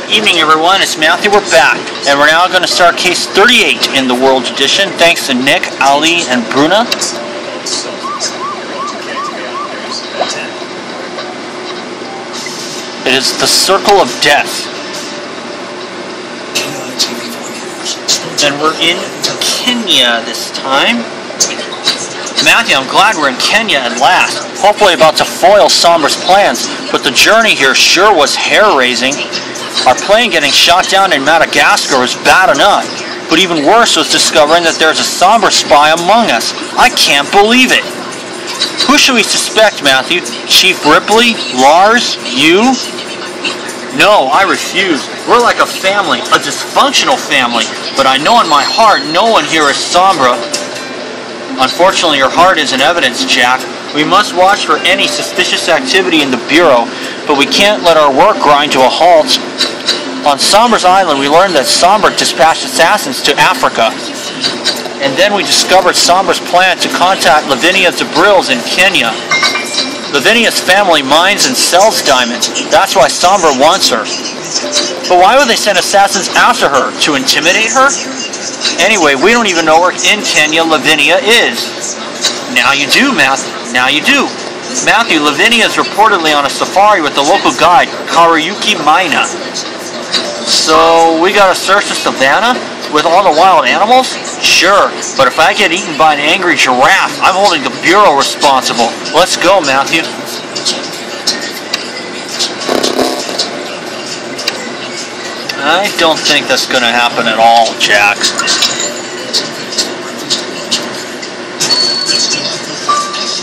Evening everyone, it's Matthew, we're back, and we're now going to start case 38 in the World Edition, thanks to Nick, Ali, and Bruna. It is the Circle of Death. And we're in Kenya this time. Matthew, I'm glad we're in Kenya at last, hopefully about to foil Sombra's plans, but the journey here sure was hair-raising. Our plane getting shot down in Madagascar was bad enough, but even worse was discovering that there's a Sombra spy among us. I can't believe it. Who should we suspect, Matthew? Chief Ripley? Lars? You? No, I refuse. We're like a family, a dysfunctional family, but I know in my heart no one here is Sombra. Unfortunately, your heart isn't evidence, Jack. We must watch for any suspicious activity in the Bureau, but we can't let our work grind to a halt. On Sombra's Island, we learned that Sombra dispatched assassins to Africa. And then we discovered Sombra's plan to contact Lavinia Zabrils in Kenya. Lavinia's family mines and sells diamonds. That's why Sombra wants her. But why would they send assassins after her? To intimidate her? Anyway, we don't even know where in Kenya Lavinia is. Now you do, Matthew. Now you do. Matthew, Lavinia is reportedly on a safari with the local guide, Karuyuki Maina. So we gotta search the savannah with all the wild animals? Sure, but if I get eaten by an angry giraffe, I'm holding the Bureau responsible. Let's go, Matthew. I don't think that's gonna happen at all, Jack.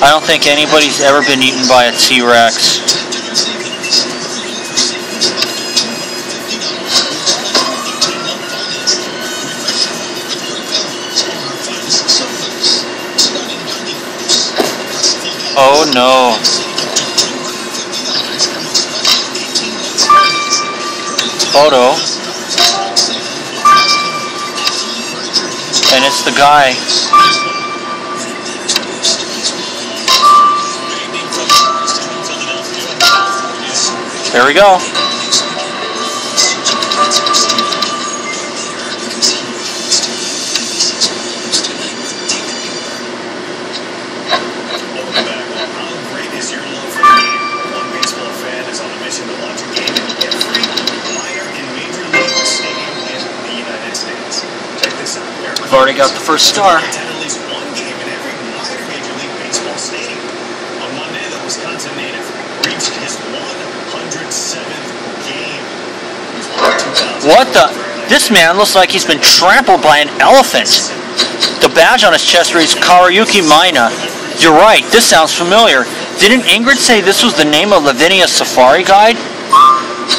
I don't think anybody's ever been eaten by a T-Rex. Oh no. Photo. And it's the guy. There we go. We've already got the first star. What the? This man looks like he's been trampled by an elephant. The badge on his chest reads Karuyuki Maina. You're right, this sounds familiar. Didn't Ingrid say this was the name of Lavinia's safari guide?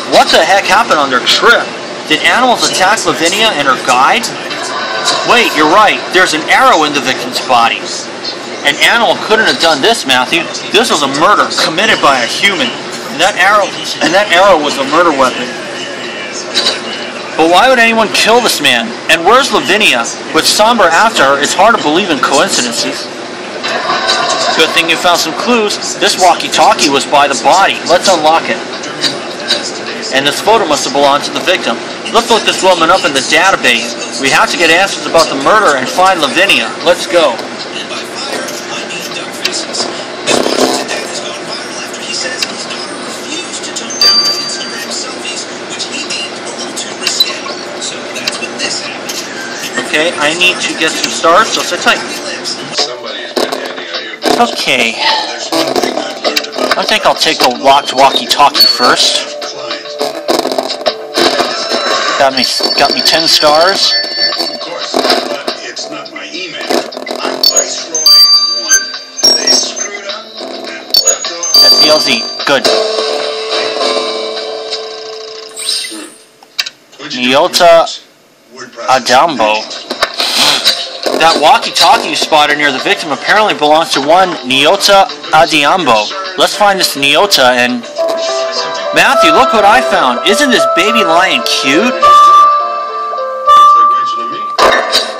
What the heck happened on their trip? Did animals attack Lavinia and her guide? Wait, you're right. There's an arrow in the victim's body. An animal couldn't have done this, Matthew. This was a murder committed by a human. And that arrow was a murder weapon. But why would anyone kill this man? And where's Lavinia? With Sombra after her, it's hard to believe in coincidences. Good thing you found some clues. This walkie-talkie was by the body. Let's unlock it. And this photo must have belonged to the victim. Let's look this woman up in the database. We have to get answers about the murder and find Lavinia. Let's go. Okay, I need to get some stars, so sit tight. Okay. I think I'll take the locked walkie-talkie first. Got me 10 stars. Of course, but it's not my email. I'm Viceroy 1. They screwed up and left off. SDLZ. Good. Nyota Adambo. That walkie-talkie you spotted near the victim apparently belongs to one Nyota Adambo. Let's find this Nyota and... Matthew, look what I found. Isn't this baby lion cute?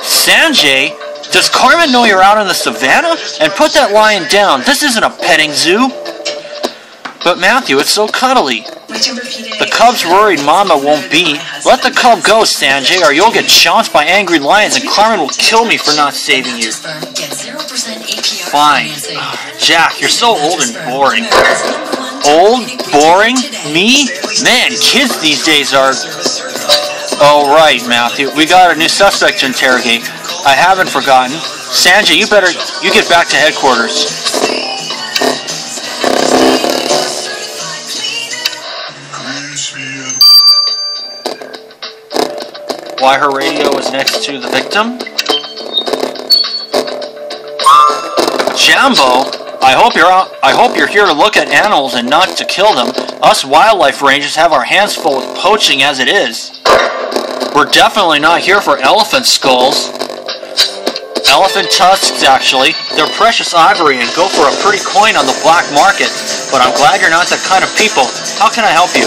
Sanjay? Does Carmen know you're out in the savannah? And put that lion down. This isn't a petting zoo. But Matthew, it's so cuddly. The cub's worried Mama won't be. Let the cub go, Sanjay, or you'll get chomped by angry lions and Carmen will kill me for not saving you. Fine. Jack, you're so old and boring. Old? Boring? Me? Man, kids these days are... Oh, right, Matthew. We got a new suspect to interrogate. I haven't forgotten. Sanjay, you get back to headquarters. Why her radio is next to the victim? Jambo, I hope you're here to look at animals and not to kill them. Us wildlife rangers have our hands full with poaching as it is. We're definitely not here for elephant skulls. Elephant tusks, actually. They're precious ivory and go for a pretty coin on the black market. But I'm glad you're not that kind of people. How can I help you?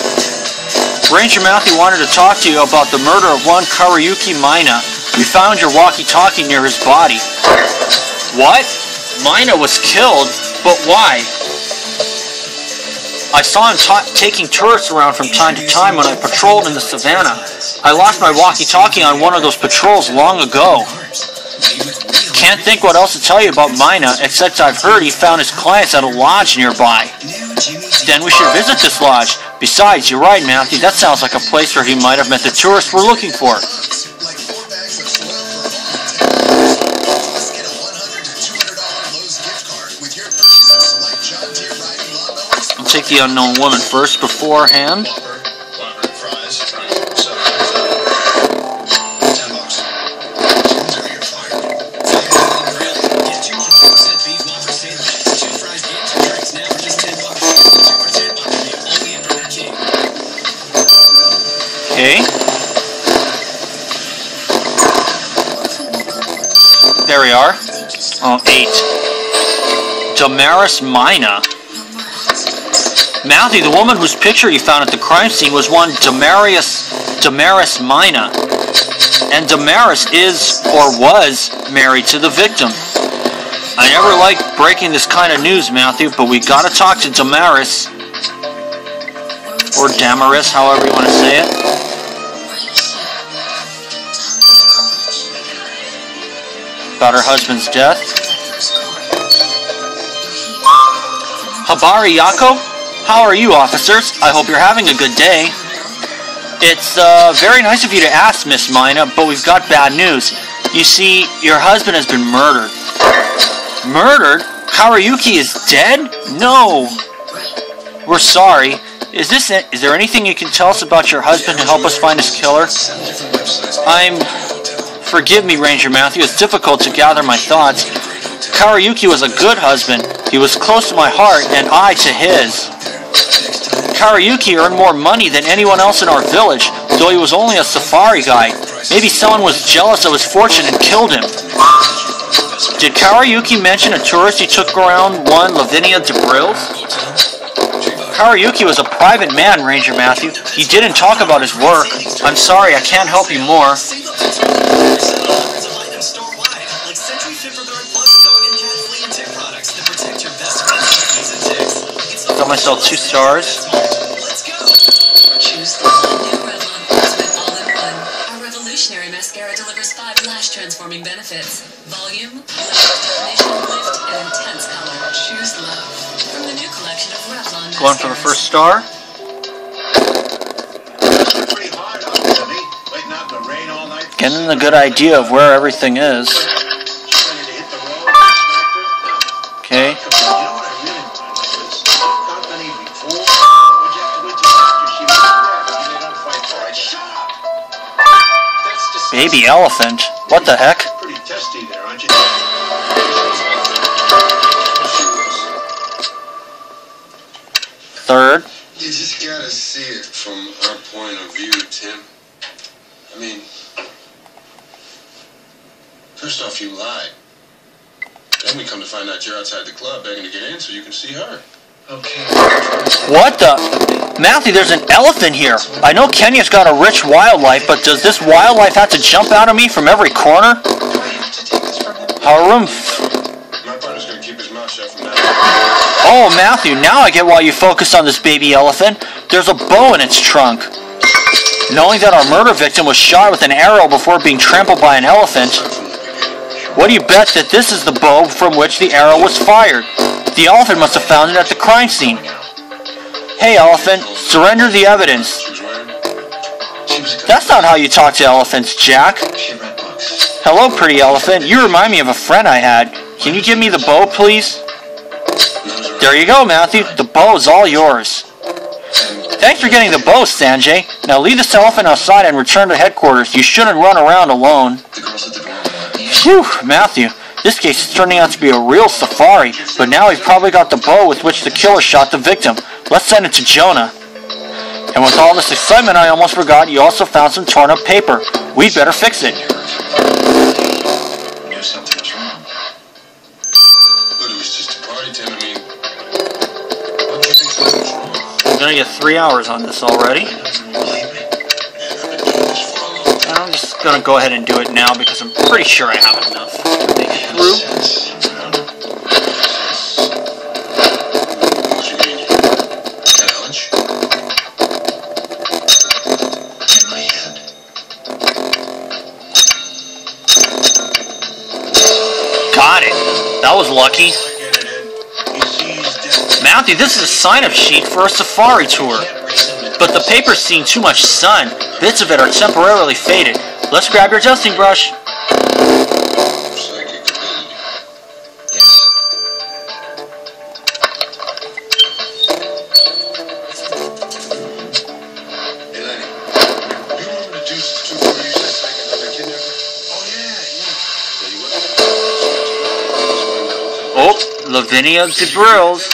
Ranger Matthew wanted to talk to you about the murder of one Karayuki Mina. We found your walkie-talkie near his body. What? Mina was killed? But why? I saw him taking tourists around from time to time when I patrolled in the savannah. I lost my walkie-talkie on one of those patrols long ago. Can't think what else to tell you about Mina, except I've heard he found his clients at a lodge nearby. Then we should visit this lodge. Besides, you're right, Matthew, that sounds like a place where he might have met the tourists we're looking for. I'll take the unknown woman first beforehand. Okay. There we are. Oh, 8. Damaris Mina. Matthew, the woman whose picture you found at the crime scene was one Damaris Mina. And Damaris is, or was, married to the victim. I never liked breaking this kind of news, Matthew, but we gotta talk to Damaris. Or Damaris, however you want to say it. About her husband's death. Habari Yako? How are you, officers? I hope you're having a good day. It's very nice of you to ask, Miss Mina, but we've got bad news. You see, your husband has been murdered. Murdered? Karayuki is dead? No. We're sorry. Is there anything you can tell us about your husband to help us find his killer? Forgive me, Ranger Matthew, it's difficult to gather my thoughts. Karayuki was a good husband. He was close to my heart, and I to his. Karayuki earned more money than anyone else in our village, though he was only a safari guy. Maybe someone was jealous of his fortune and killed him. Did Karayuki mention a tourist he took around one Lavinia DeBrills? Karayuki was a private man, Ranger Matthew. He didn't talk about his work. I'm sorry, I can't help you more. Got myself 2 stars. Choose the new Revlon Ultimate All-in-One. Our revolutionary mascara delivers 5 lash transforming benefits: volume, definition, lift, and intense color. Choose love from the new collection of Revlon mascaras. Going for the first star. Getting a good idea of where everything is. Okay. Baby elephant? What the heck? Pretty testy there, aren't you? Third. You just gotta see it from our point of view, Tim. I mean, first off, you lied. Then we come to find out you're outside the club begging to get in so you can see her. Okay. What the? Matthew, there's an elephant here. I know Kenya's got a rich wildlife, but does this wildlife have to jump out at me from every corner? Do I have to take this from him? Harumph. My partner's gonna keep his mouth shut from now on. Oh, Matthew, now I get why you focus on this baby elephant. There's a bow in its trunk. Knowing that our murder victim was shot with an arrow before being trampled by an elephant, what do you bet that this is the bow from which the arrow was fired? The elephant must have found it at the crime scene. Hey, elephant, surrender the evidence. That's not how you talk to elephants, Jack. Hello, pretty elephant. You remind me of a friend I had. Can you give me the bow, please? There you go, Matthew. The bow is all yours. Thanks for getting the bow, Sanjay. Now leave this elephant outside and return to headquarters. You shouldn't run around alone. Phew, Matthew. This case is turning out to be a real safari, but now we've probably got the bow with which the killer shot the victim. Let's send it to Jonah. And with all this excitement, I almost forgot you also found some torn up paper. We'd better fix it. Something was wrong. But it was just a party, Tim. I mean, what do you think was wrong? I'm gonna get 3 hours on this already. And I'm just gonna go ahead and do it now because I'm pretty sure I have enough to make it through. What you mean? Had lunch? In my head. Got it. That was lucky. Matthew, this is a sign-up sheet for a safari tour. But the paper's seen too much sun. Bits of it are temporarily faded. Let's grab your dusting brush. Psychic ability. Yes. Hey, Lenny. You remember the two stories that psychic of the kidnapper? Oh, yeah. Oh, Lavinia DeBrills.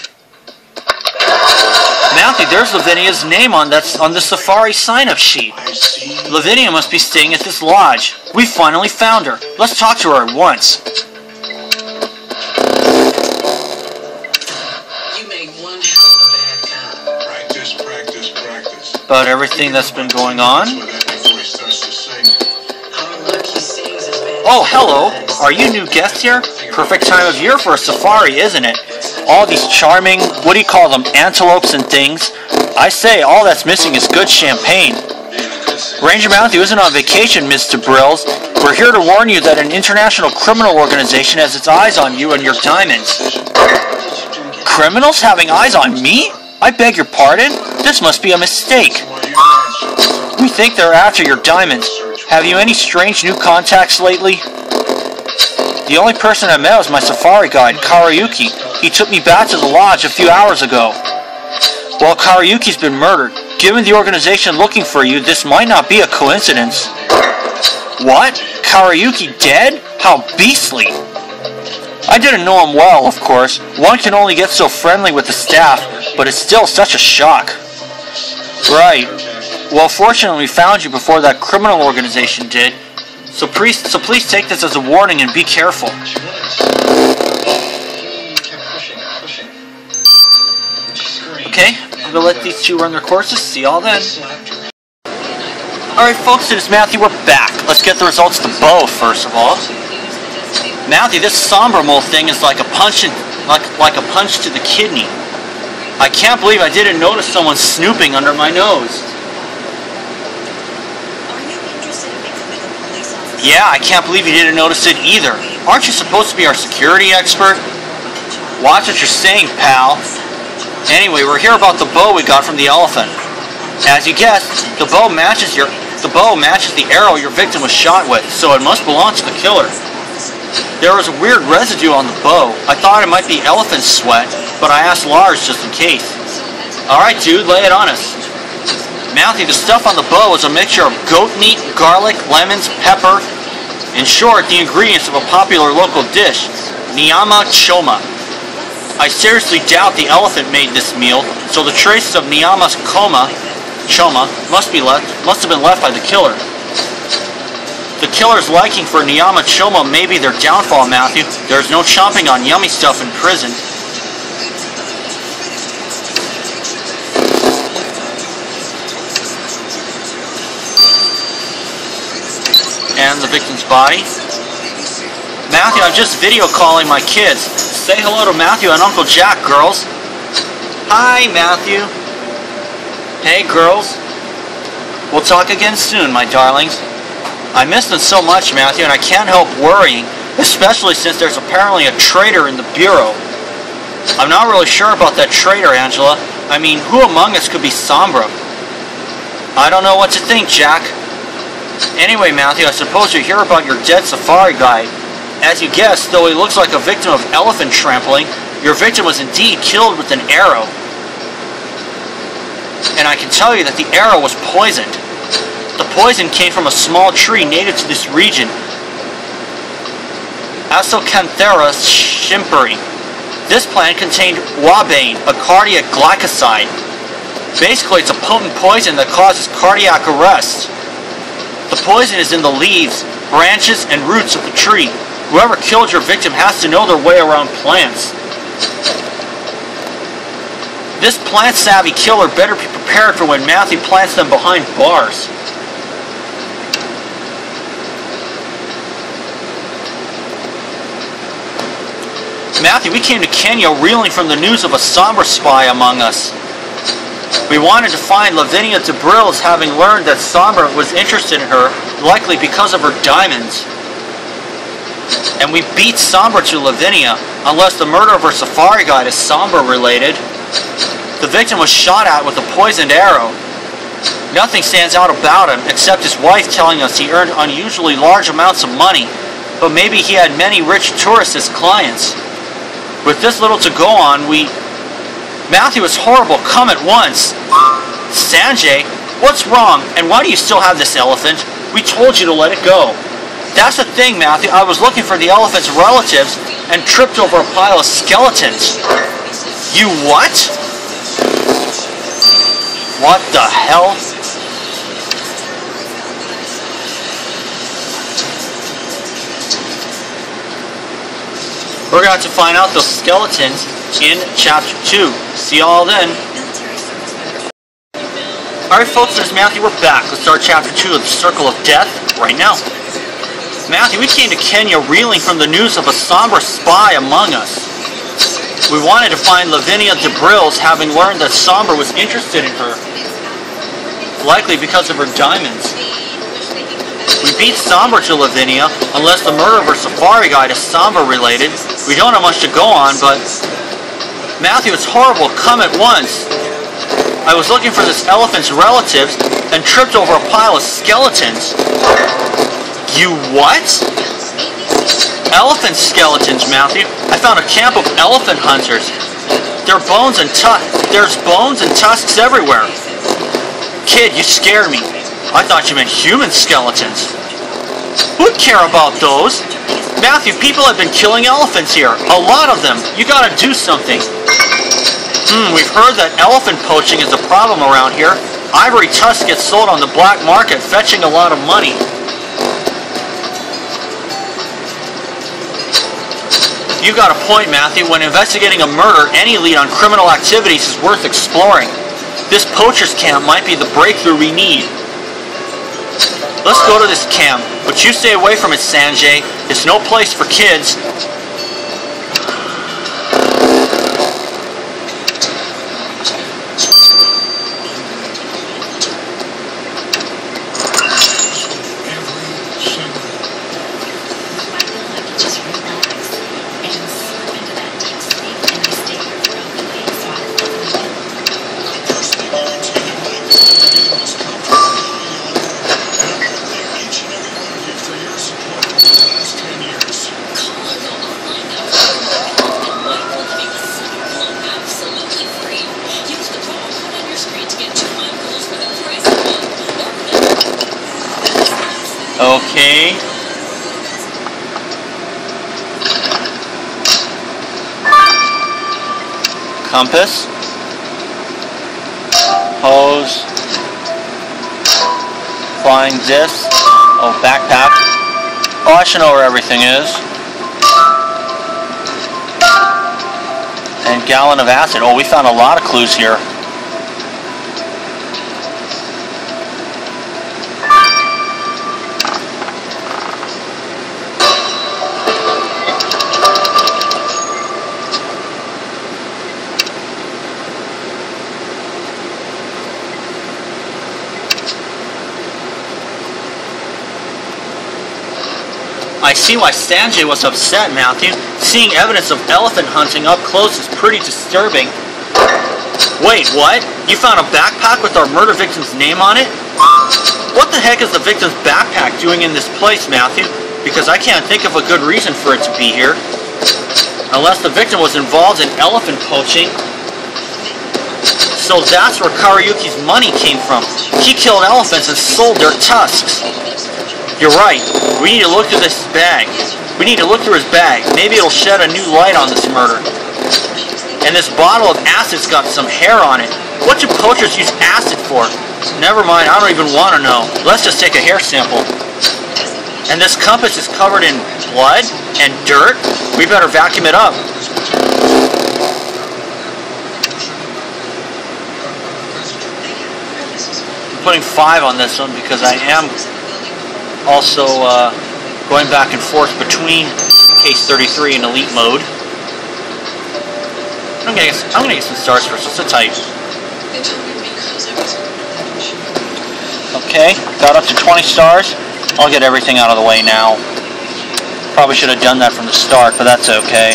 Matthew, there's Lavinia's name on the safari sign-up sheet. I see. Lavinia must be staying at this lodge. We finally found her. Let's talk to her at once. You make one hell of a bad cop. Practice, practice, practice. About everything that's been going on. With that before he starts to sing. Unlucky he sings as bad. Oh, hello. Are you new guests here? Perfect time of year for a safari, isn't it? All these charming, what do you call them, antelopes and things. I say, all that's missing is good champagne. Ranger Matthew isn't on vacation, Mr. Brills. We're here to warn you that an international criminal organization has its eyes on you and your diamonds. Criminals having eyes on me? I beg your pardon? This must be a mistake. We think they're after your diamonds. Have you any strange new contacts lately? The only person I met was my safari guide, Karayuki. He took me back to the lodge a few hours ago. Well, Karayuki's been murdered. Given the organization looking for you, this might not be a coincidence. What? Karayuki dead? How beastly! I didn't know him well, of course. One can only get so friendly with the staff, but it's still such a shock. Right. Well, fortunately we found you before that criminal organization did. So please take this as a warning and be careful. Okay, I'm gonna let these two run their courses. See y'all then. Alright folks, it is Matthew, we're back. Let's get the results of the bow first of all. Matthew, this somber mole thing is like a punch like a punch to the kidney. I can't believe I didn't notice someone snooping under my nose. Yeah, I can't believe you didn't notice it either. Aren't you supposed to be our security expert? Watch what you're saying, pal. Anyway, we're here about the bow we got from the elephant. As you guessed, the bow matches the arrow your victim was shot with, so it must belong to the killer. There was a weird residue on the bow. I thought it might be elephant sweat, but I asked Lars just in case. Alright dude, lay it on us. Matthew, the stuff on the bow is a mixture of goat meat, garlic, lemons, pepper. In short, the ingredients of a popular local dish, Nyama Choma. I seriously doubt the elephant made this meal, so the traces of Nyama's Choma must have been left by the killer. The killer's liking for Nyama Choma may be their downfall, Matthew. There's no chomping on yummy stuff in prison. And the victim's body. Matthew, I'm just video calling my kids. Say hello to Matthew and Uncle Jack, girls. Hi, Matthew. Hey, girls. We'll talk again soon, my darlings. I miss them so much, Matthew, and I can't help worrying, especially since there's apparently a traitor in the Bureau. I'm not really sure about that traitor, Angela. I mean, who among us could be Sombra? I don't know what to think, Jack. Anyway, Matthew, I suppose you hear about your dead safari guide. As you guessed, though he looks like a victim of elephant trampling, your victim was indeed killed with an arrow. And I can tell you that the arrow was poisoned. The poison came from a small tree native to this region, Asocanthera shimperi. This plant contained wabane, a cardiac glycoside. Basically, it's a potent poison that causes cardiac arrest. The poison is in the leaves, branches, and roots of the tree. Whoever killed your victim has to know their way around plants. This plant-savvy killer better be prepared for when Matthew plants them behind bars. Matthew, we came to Kenya reeling from the news of a Sombra spy among us. We wanted to find Lavinia Debrills, having learned that Sombra was interested in her, likely because of her diamonds. And we beat Sombra to Lavinia, unless the murder of her safari guide is Sombra related. The victim was shot at with a poisoned arrow. Nothing stands out about him, except his wife telling us he earned unusually large amounts of money, but maybe he had many rich tourists as clients. With this little to go on, Matthew, it's horrible. Come at once. Sanjay, what's wrong? And why do you still have this elephant? We told you to let it go. That's the thing, Matthew. I was looking for the elephant's relatives and tripped over a pile of skeletons. You what? What the hell? We're going to have to find out those skeletons in Chapter 2. See y'all then. Alright folks, there's Matthew. We're back. Let's start Chapter 2 of the Circle of Death right now. Matthew, we came to Kenya reeling from the news of a Sombra spy among us. We wanted to find Lavinia Debrills, having learned that Sombra was interested in her, likely because of her diamonds. We beat Sombra to Lavinia, unless the murder of her safari guide is Sombra related. We don't have much to go on, but Matthew, it's horrible. Come at once. I was looking for this elephant's relatives and tripped over a pile of skeletons. You what? Elephant skeletons, Matthew. I found a camp of elephant hunters. There's bones and tusks everywhere. Kid, you scared me. I thought you meant human skeletons. Who'd care about those? Matthew, people have been killing elephants here. A lot of them. You gotta do something. We've heard that elephant poaching is a problem around here. Ivory tusks get sold on the black market, fetching a lot of money. You got a point, Matthew. When investigating a murder, any lead on criminal activities is worth exploring. This poacher's camp might be the breakthrough we need. Let's go to this camp, but you stay away from it, Sanjay. It's no place for kids. Okay. Compass. Hose. Flying disc. Oh, backpack. Oh, I should know where everything is. And gallon of acid. Oh, we found a lot of clues here. I see why Sanjay was upset, Matthew. Seeing evidence of elephant hunting up close is pretty disturbing. Wait, what? You found a backpack with our murder victim's name on it? What the heck is the victim's backpack doing in this place, Matthew? Because I can't think of a good reason for it to be here. Unless the victim was involved in elephant poaching. So that's where Karayuki's money came from. He killed elephants and sold their tusks. You're right. We need to look through this bag. We need to look through his bag. Maybe it'll shed a new light on this murder. And this bottle of acid's got some hair on it. What do poachers use acid for? Never mind, I don't even want to know. Let's just take a hair sample. And this compass is covered in blood and dirt. We better vacuum it up. I'm putting 5 on this one because I am also going back and forth between Case 33 and Elite mode. I'm gonna get some stars first. Let's sit tight. Okay, got up to 20 stars. I'll get everything out of the way now. Probably should have done that from the start, but that's okay.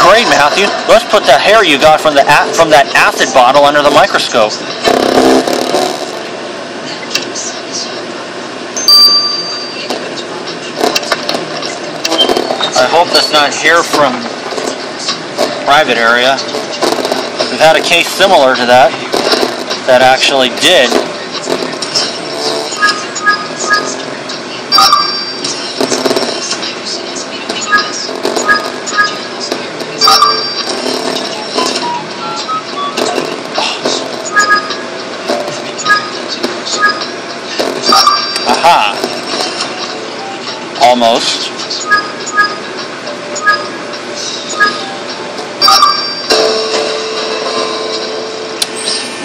Great, Matthew. Let's put that hair you got from that acid bottle under the microscope. I hope that's not hair from private area. We've had a case similar to that actually did. Aha! Almost.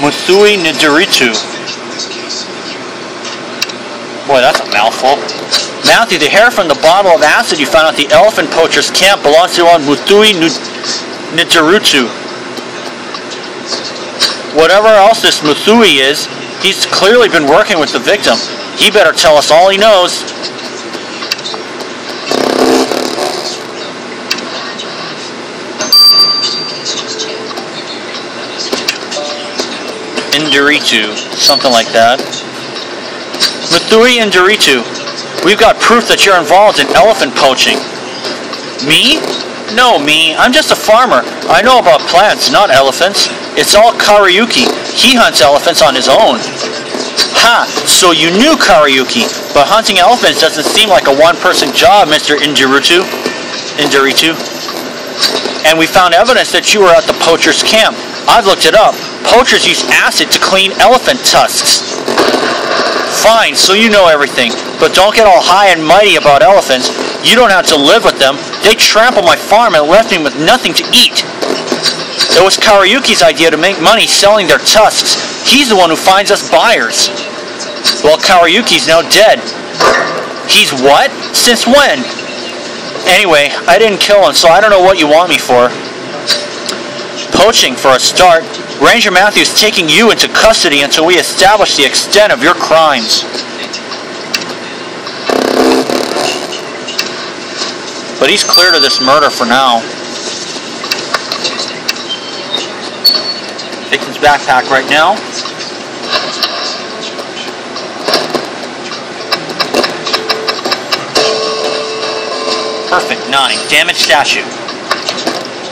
Muthui Nidiritu. Boy, that's a mouthful. Matthew, the hair from the bottle of acid you found at the elephant poacher's camp belongs to one Muthui Nidiritu. Whatever else this Muthui is, he's clearly been working with the victim. He better tell us all he knows. Indiritu, something like that. Muthui Indiritu, we've got proof that you're involved in elephant poaching. Me? No, me. I'm just a farmer. I know about plants, not elephants. It's all Karayuki. He hunts elephants on his own. Ha! So you knew Karayuki, but hunting elephants doesn't seem like a one-person job, Mr. Indiritu. And we found evidence that you were at the poacher's camp. I've looked it up. Poachers use acid to clean elephant tusks. Fine, so you know everything, but don't get all high and mighty about elephants. You don't have to live with them. They trampled my farm and left me with nothing to eat. It was Karayuki's idea to make money selling their tusks. He's the one who finds us buyers. Well, Karayuki's now dead. He's what? Since when? Anyway, I didn't kill him, so I don't know what you want me for. Poaching, for a start. Ranger Matthews taking you into custody until we establish the extent of your crimes. But he's clear to this murder for now. Victim's backpack right now. Perfect, 9. Damaged statue.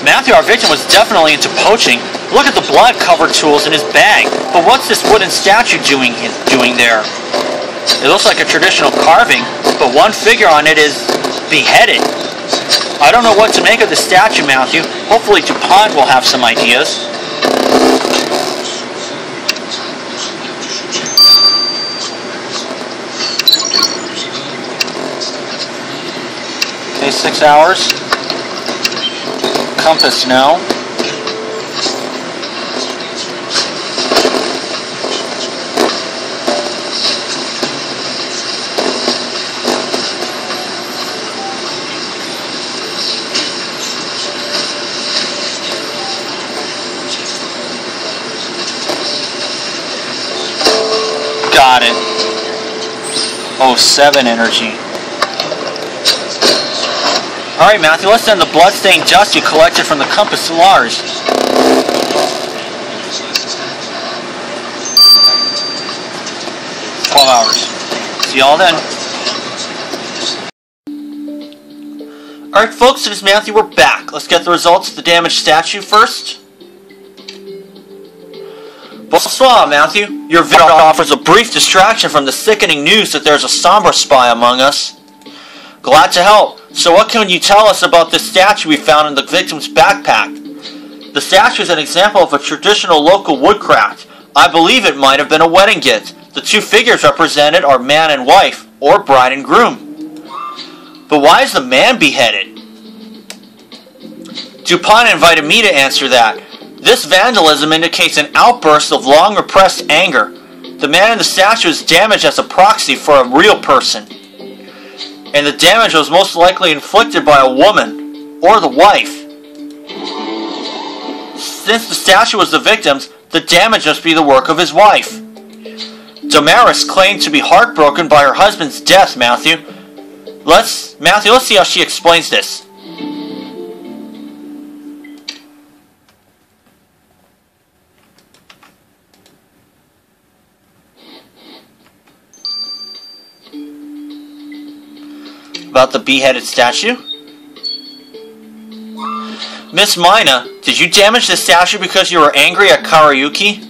Matthew, our victim, was definitely into poaching. Look at the blood-covered tools in his bag. But what's this wooden statue doing there? It looks like a traditional carving, but one figure on it is beheaded. I don't know what to make of the statue, Matthew. Hopefully DuPont will have some ideas. Okay, 6 hours. Compass now. 07 energy. Alright, Matthew, let's send the bloodstained dust you collected from the compass to Lars. Hours. See y'all then. Alright folks, it is Matthew, we're back. Let's get the results of the damaged statue first. Bonsoir, Matthew. Your video offers a brief distraction from the sickening news that there's a Sombra spy among us. Glad to help. So what can you tell us about this statue we found in the victim's backpack? The statue is an example of a traditional local woodcraft. I believe it might have been a wedding gift. The two figures represented are man and wife, or bride and groom. But why is the man beheaded? DuPont invited me to answer that. This vandalism indicates an outburst of long repressed anger. The man in the statue is damaged as a proxy for a real person. And the damage was most likely inflicted by a woman, or the wife. Since the statue was the victim's, the damage must be the work of his wife. Damaris claimed to be heartbroken by her husband's death, Matthew. Let's see how she explains this. About the beheaded statue? Miss Mina, did you damage the statue because you were angry at Karayuki?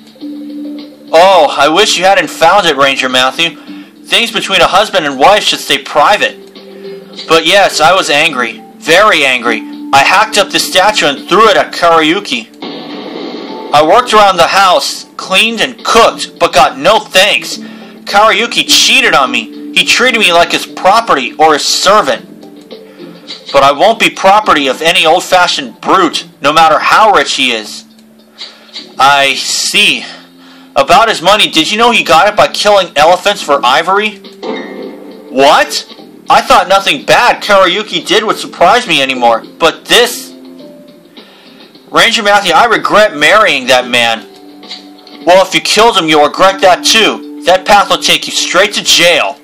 Oh, I wish you hadn't found it, Ranger Matthew. Things between a husband and wife should stay private. But yes, I was angry. Very angry. I hacked up the statue and threw it at Karayuki. I worked around the house, cleaned and cooked, but got no thanks. Karayuki cheated on me. He treated me like his property or his servant. But I won't be property of any old-fashioned brute, no matter how rich he is. I see. About his money, did you know he got it by killing elephants for ivory? What? I thought nothing bad Karayuki did would surprise me anymore, but this... Ranger Matthew, I regret marrying that man. Well, if you killed him, you'll regret that too. That path will take you straight to jail.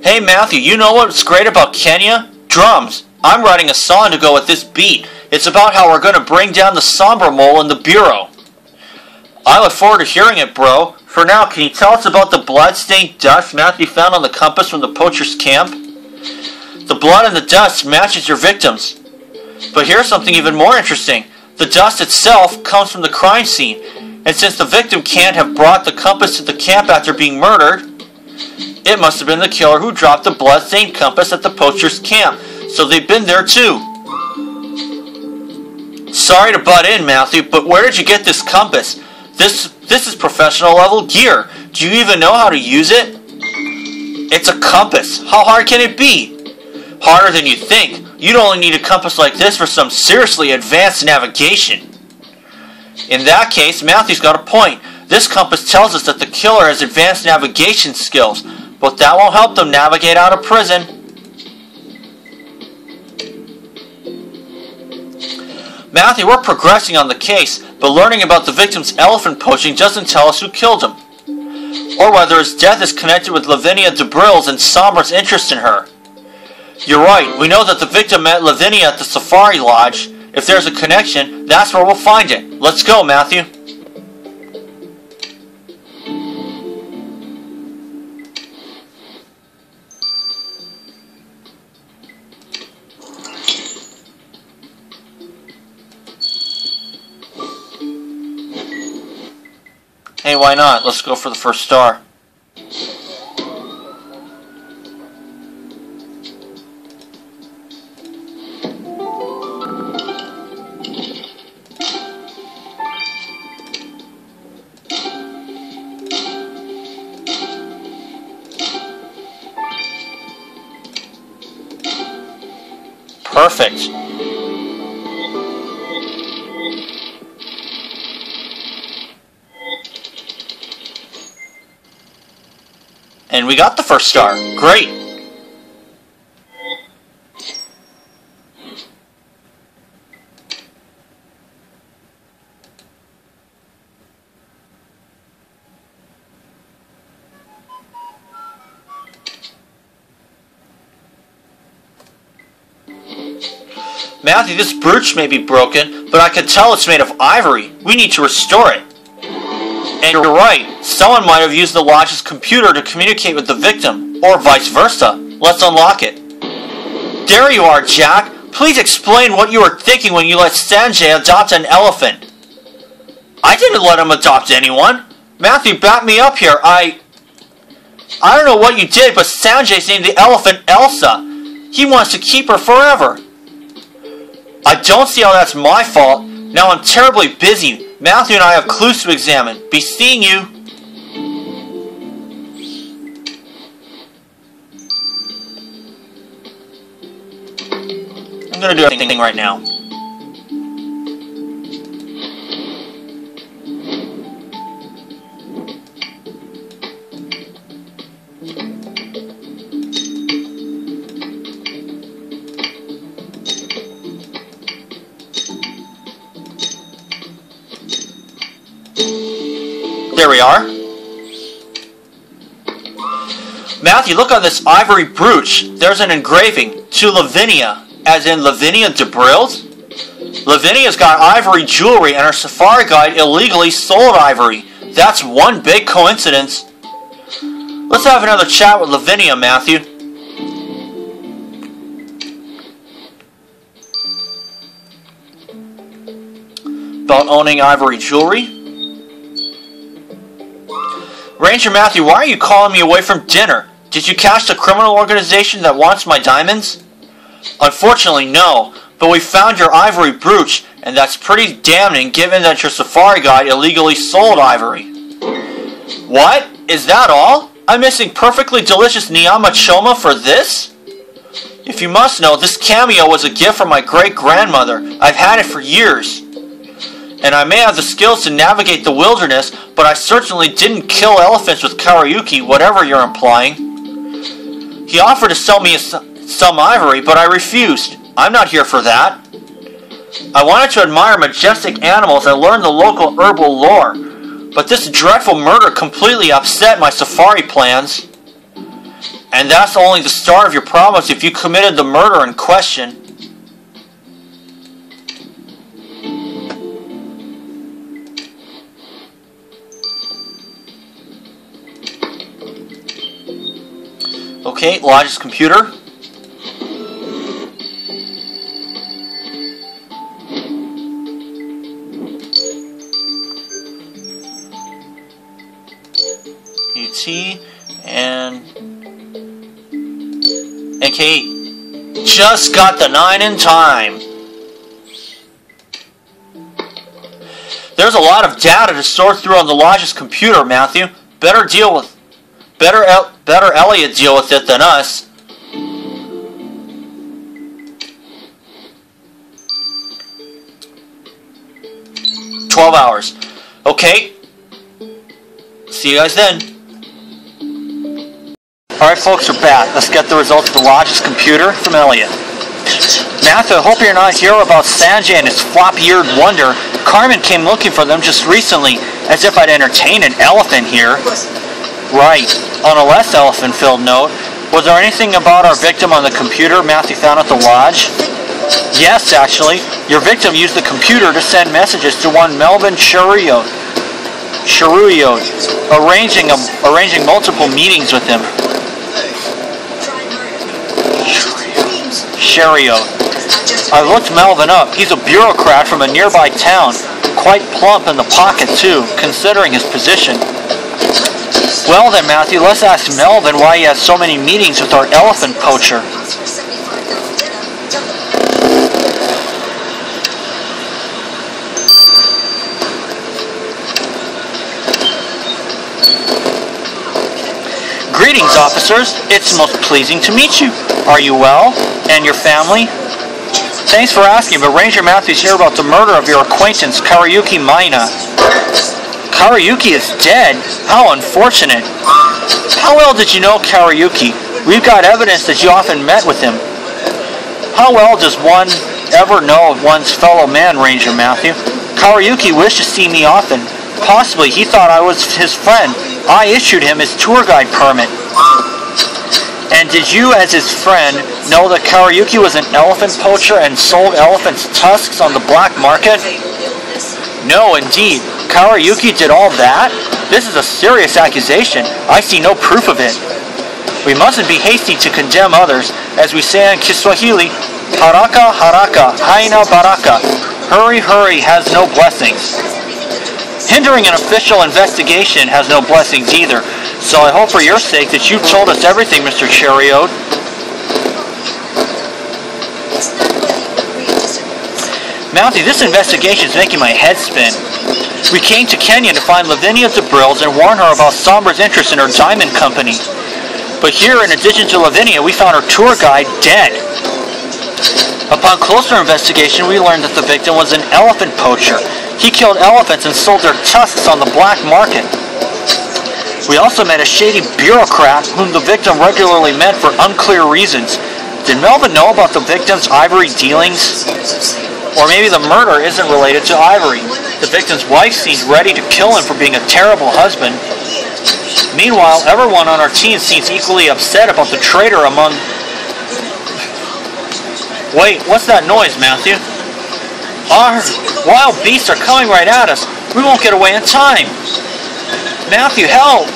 Hey Matthew, you know what's great about Kenya? Drums. I'm writing a song to go with this beat. It's about how we're going to bring down the Sombra mole in the Bureau. I look forward to hearing it, bro. For now, can you tell us about the blood-stained dust Matthew found on the compass from the poacher's camp? The blood and the dust matches your victims. But here's something even more interesting. The dust itself comes from the crime scene, and since the victim can't have brought the compass to the camp after being murdered, it must have been the killer who dropped the blood-stained compass at the poacher's camp, so they've been there too. Sorry to butt in, Matthew, but where did you get this compass? This is professional level gear. Do you even know how to use it? It's a compass. How hard can it be? Harder than you think. You'd only need a compass like this for some seriously advanced navigation. In that case, Matthew's got a point. This compass tells us that the killer has advanced navigation skills, but that won't help them navigate out of prison. Matthew, we're progressing on the case, but learning about the victim's elephant poaching doesn't tell us who killed him, or whether his death is connected with Lavinia Debrils and Sombra's interest in her. You're right, we know that the victim met Lavinia at the Safari Lodge. If there's a connection, that's where we'll find it. Let's go, Matthew. Hey, why not? Let's go for the first star. Perfect. And we got the first star. Great. Matthew, this brooch may be broken, but I can tell it's made of ivory. We need to restore it. And you're right. Someone might have used the lodge's computer to communicate with the victim, or vice versa. Let's unlock it. There you are, Jack. Please explain what you were thinking when you let Sanjay adopt an elephant. I didn't let him adopt anyone. Matthew, back me up here. I don't know what you did, but Sanjay's named the elephant Elsa. He wants to keep her forever. I don't see how that's my fault. Now I'm terribly busy. Matthew and I have clues to examine. Be seeing you. I'm gonna do everything right now. There we are. Matthew, look on this ivory brooch. There's an engraving to Lavinia, as in Lavinia DeBrills. Lavinia's got ivory jewelry and her safari guide illegally sold ivory. That's one big coincidence. Let's have another chat with Lavinia, Matthew. About owning ivory jewelry. Ranger Matthew, why are you calling me away from dinner? Did you catch the criminal organization that wants my diamonds? Unfortunately, no, but we found your ivory brooch, and that's pretty damning given that your safari guide illegally sold ivory. What? Is that all? I'm missing perfectly delicious Nyama Choma for this? If you must know, this cameo was a gift from my great-grandmother. I've had it for years. And I may have the skills to navigate the wilderness, but I certainly didn't kill elephants with Karayuki, whatever you're implying. He offered to sell me some ivory, but I refused. I'm not here for that. I wanted to admire majestic animals and learn the local herbal lore, but this dreadful murder completely upset my safari plans. And that's only the start of your problems if you committed the murder in question. Okay, Lodge's computer. UT and okay, just got the 9 in time. There's a lot of data to sort through on the Lodge's computer, Matthew. Better Elliot deal with it than us. "12 hours. Okay. See you guys then." Alright folks, we're back. Let's get the results of the Lodge's computer from Elliot. "Matthew, I hope you're not here about Sanjay and his flop-eared wonder. Carmen came looking for them just recently, as if I'd entertain an elephant here." "Right. On a less elephant-filled note, was there anything about our victim on the computer Matthew found at the Lodge?" "Yes, actually. Your victim used the computer to send messages to one Melvin Charuyot, arranging multiple meetings with him." Charuyot. "I looked Melvin up. He's a bureaucrat from a nearby town. Quite plump in the pocket, too, considering his position." "Well then, Matthew, let's ask Melvin why he has so many meetings with our elephant poacher." "Greetings, officers. It's most pleasing to meet you. Are you well? And your family?" "Thanks for asking, but Ranger Matthews here about the murder of your acquaintance, Karayuki Maina." "Karayuki is dead? How unfortunate." "How well did you know Karayuki? We've got evidence that you often met with him." "How well does one ever know of one's fellow man, Ranger Matthew? Karayuki wished to see me often. Possibly he thought I was his friend. I issued him his tour guide permit. And did you, as his friend, know that Karayuki was an elephant poacher and sold elephants' tusks on the black market? No, indeed. Karayuki did all that? This is a serious accusation. I see no proof of it. We mustn't be hasty to condemn others. As we say in Kiswahili, haraka haraka, haina baraka. Hurry, hurry has no blessings. Hindering an official investigation has no blessings either. So I hope for your sake that you've told us everything, Mr. Chariot. Mountie, this investigation is making my head spin. We came to Kenya to find Lavinia Debrills and warn her about Sombra's interest in her diamond company. But here, in addition to Lavinia, we found her tour guide dead. Upon closer investigation, we learned that the victim was an elephant poacher. He killed elephants and sold their tusks on the black market. We also met a shady bureaucrat whom the victim regularly met for unclear reasons. Did Melvin know about the victim's ivory dealings? Or maybe the murder isn't related to Ivory. The victim's wife seems ready to kill him for being a terrible husband. Meanwhile, everyone on our team seems equally upset about the traitor among... Wait, what's that noise, Matthew? Our wild beasts are coming right at us. We won't get away in time. Matthew, help!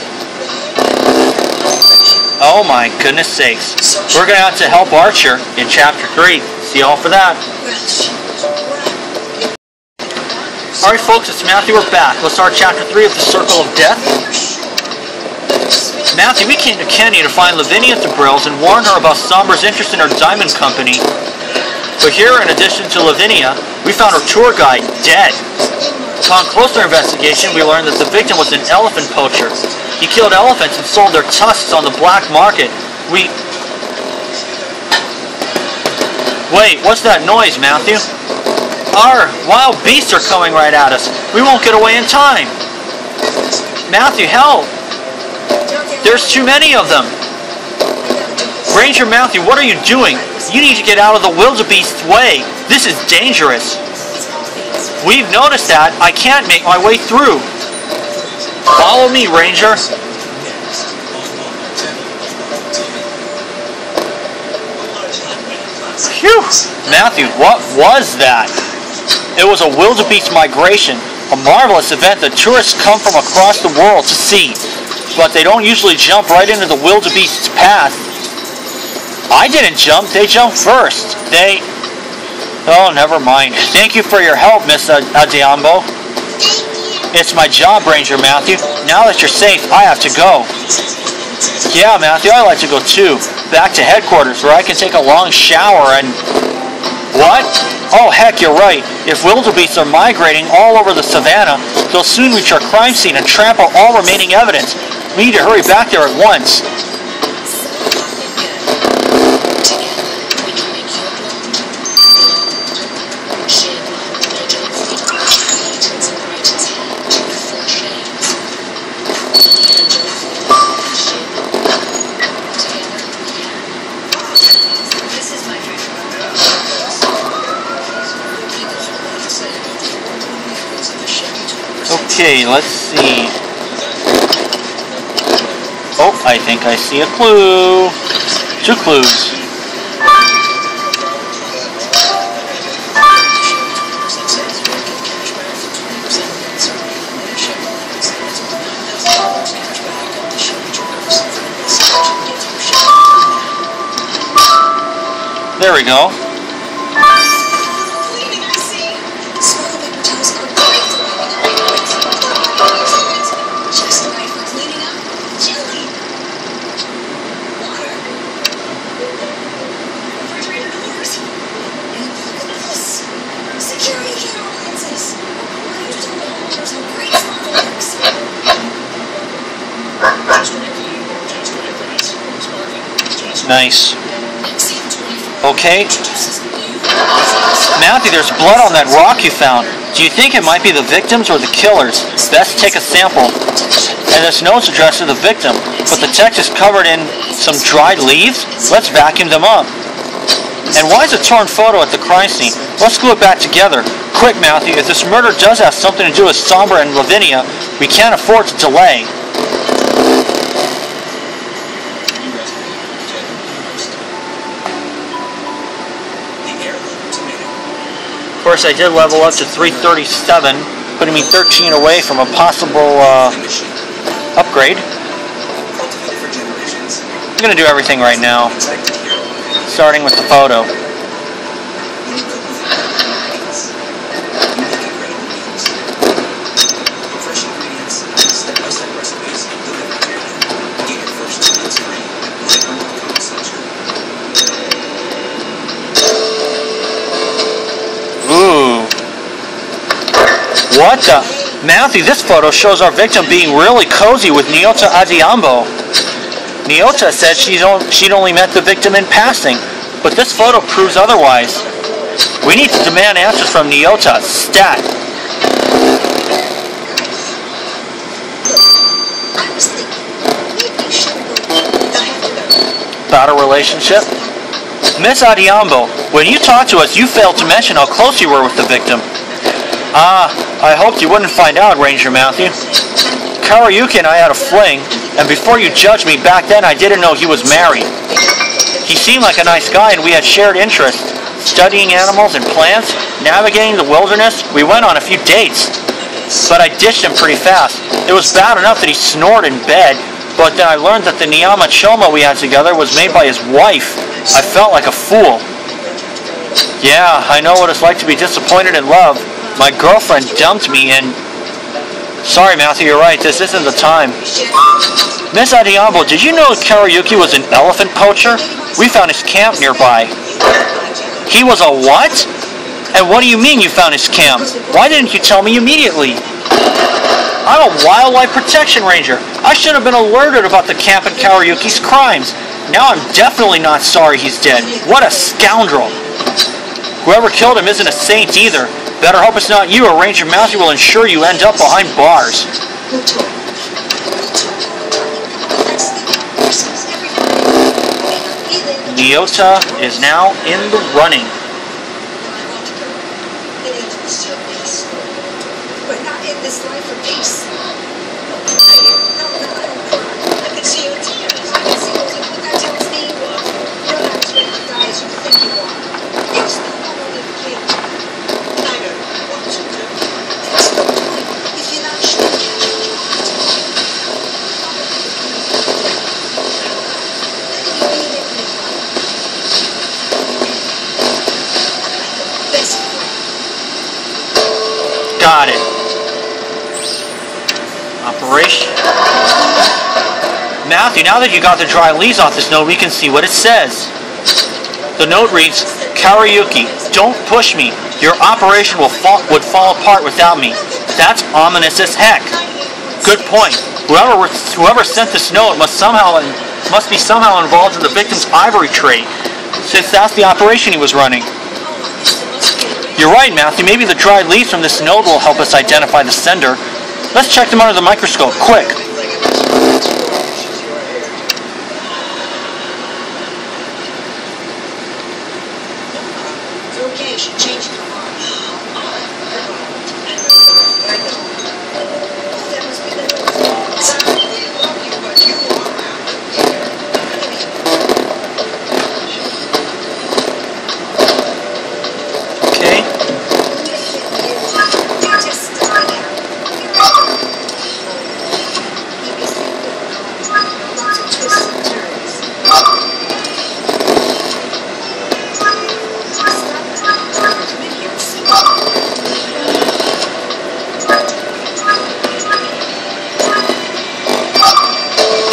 Oh my goodness sakes. We're going to have to help Archer in Chapter 3. See you all for that. Alright folks, it's Matthew, we're back. Let's start Chapter 3 of the Circle of Death. Matthew, we came to Kenya to find Lavinia Debrills and warn her about Sombra's interest in her diamond company. But here, in addition to Lavinia, we found her tour guide dead. Upon closer investigation, we learned that the victim was an elephant poacher. He killed elephants and sold their tusks on the black market. Wait, what's that noise, Matthew? Our wild beasts are coming right at us. We won't get away in time. Matthew, help! There's too many of them. Ranger Matthew, what are you doing? You need to get out of the wildebeest's way. This is dangerous. We've noticed that. I can't make my way through. Follow me, Ranger. Phew! Matthew, what was that? It was a wildebeest migration, a marvelous event that tourists come from across the world to see. But they don't usually jump right into the wildebeest's path. I didn't jump, they jumped first. Oh, never mind. Thank you for your help, Miss Adhiambo. It's my job, Ranger Matthew. Now that you're safe, I have to go. Yeah, Matthew, I'd like to go too. Back to headquarters where I can take a long shower and... What? Oh, heck, you're right. If wildebeests are migrating all over the savannah, they'll soon reach our crime scene and trample all remaining evidence. We need to hurry back there at once. Okay, let's see. Oh, I think I see a clue. 2 clues. There we go. Nice. Okay. Matthew, there's blood on that rock you found. Do you think it might be the victims or the killers? Best take a sample. And this note's addressed to the victim, but the text is covered in some dried leaves? Let's vacuum them up. And why is a torn photo at the crime scene? Let's glue it back together. Quick, Matthew, if this murder does have something to do with Sombra and Lavinia, we can't afford to delay. course, I did level up to 337, putting me 13 away from a possible upgrade. I'm going to do everything right now, starting with the photo. Ooh. What the? Matthew, this photo shows our victim being really cozy with Nyota Adhiambo. Nyota said she'd only met the victim in passing, but this photo proves otherwise. We need to demand answers from Nyota, stat. About a relationship? Miss Adhiambo, when you talked to us, you failed to mention how close you were with the victim. I hoped you wouldn't find out, Ranger Matthew. Karayuki and I had a fling, and before you judged me back then, I didn't know he was married. He seemed like a nice guy, and we had shared interests. Studying animals and plants, navigating the wilderness, we went on a few dates. But I ditched him pretty fast. It was bad enough that he snored in bed, but then I learned that the Niyama Choma we had together was made by his wife. I felt like a fool. Yeah, I know what it's like to be disappointed in love. My girlfriend dumped me and... Sorry, Matthew, you're right. This isn't the time. Miss Adhiambo, did you know Karayuki was an elephant poacher? We found his camp nearby. He was a what? And what do you mean you found his camp? Why didn't you tell me immediately? I'm a wildlife protection ranger. I should have been alerted about the camp and Karayuki's crimes. Now I'm definitely not sorry he's dead. What a scoundrel. Whoever killed him isn't a saint either. Better hope it's not you, or Ranger Matthew will ensure you end up behind bars. Nyota is now in the running. We're not in this life for peace. I can see your tears. I can see what that tells me. You're not as ready to die as you think you are. You're still not only killed. Neither want to do. There's no point if you're not sure. Got it. Operation. Matthew, now that you got the dry leaves off this note, we can see what it says. The note reads, Karayuki, don't push me. Your operation would fall apart without me. That's ominous as heck. Good point. Whoever sent this note must be somehow involved in the victim's ivory trade, since that's the operation he was running. You're right, Matthew. Maybe the dried leaves from this note will help us identify the sender. Let's check them under the microscope, quick.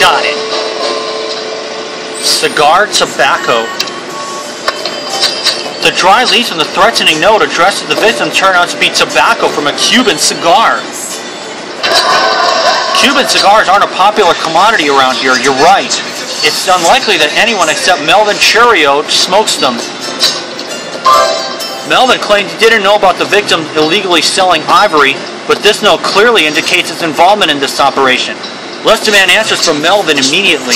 Got it. Cigar tobacco. The dry leaves from the threatening note addressed to the victim turned out to be tobacco from a Cuban cigar. Cuban cigars aren't a popular commodity around here, you're right. It's unlikely that anyone except Melvin Cherio smokes them. Melvin claimed he didn't know about the victim illegally selling ivory, but this note clearly indicates his involvement in this operation. Let's demand answers from Melvin immediately.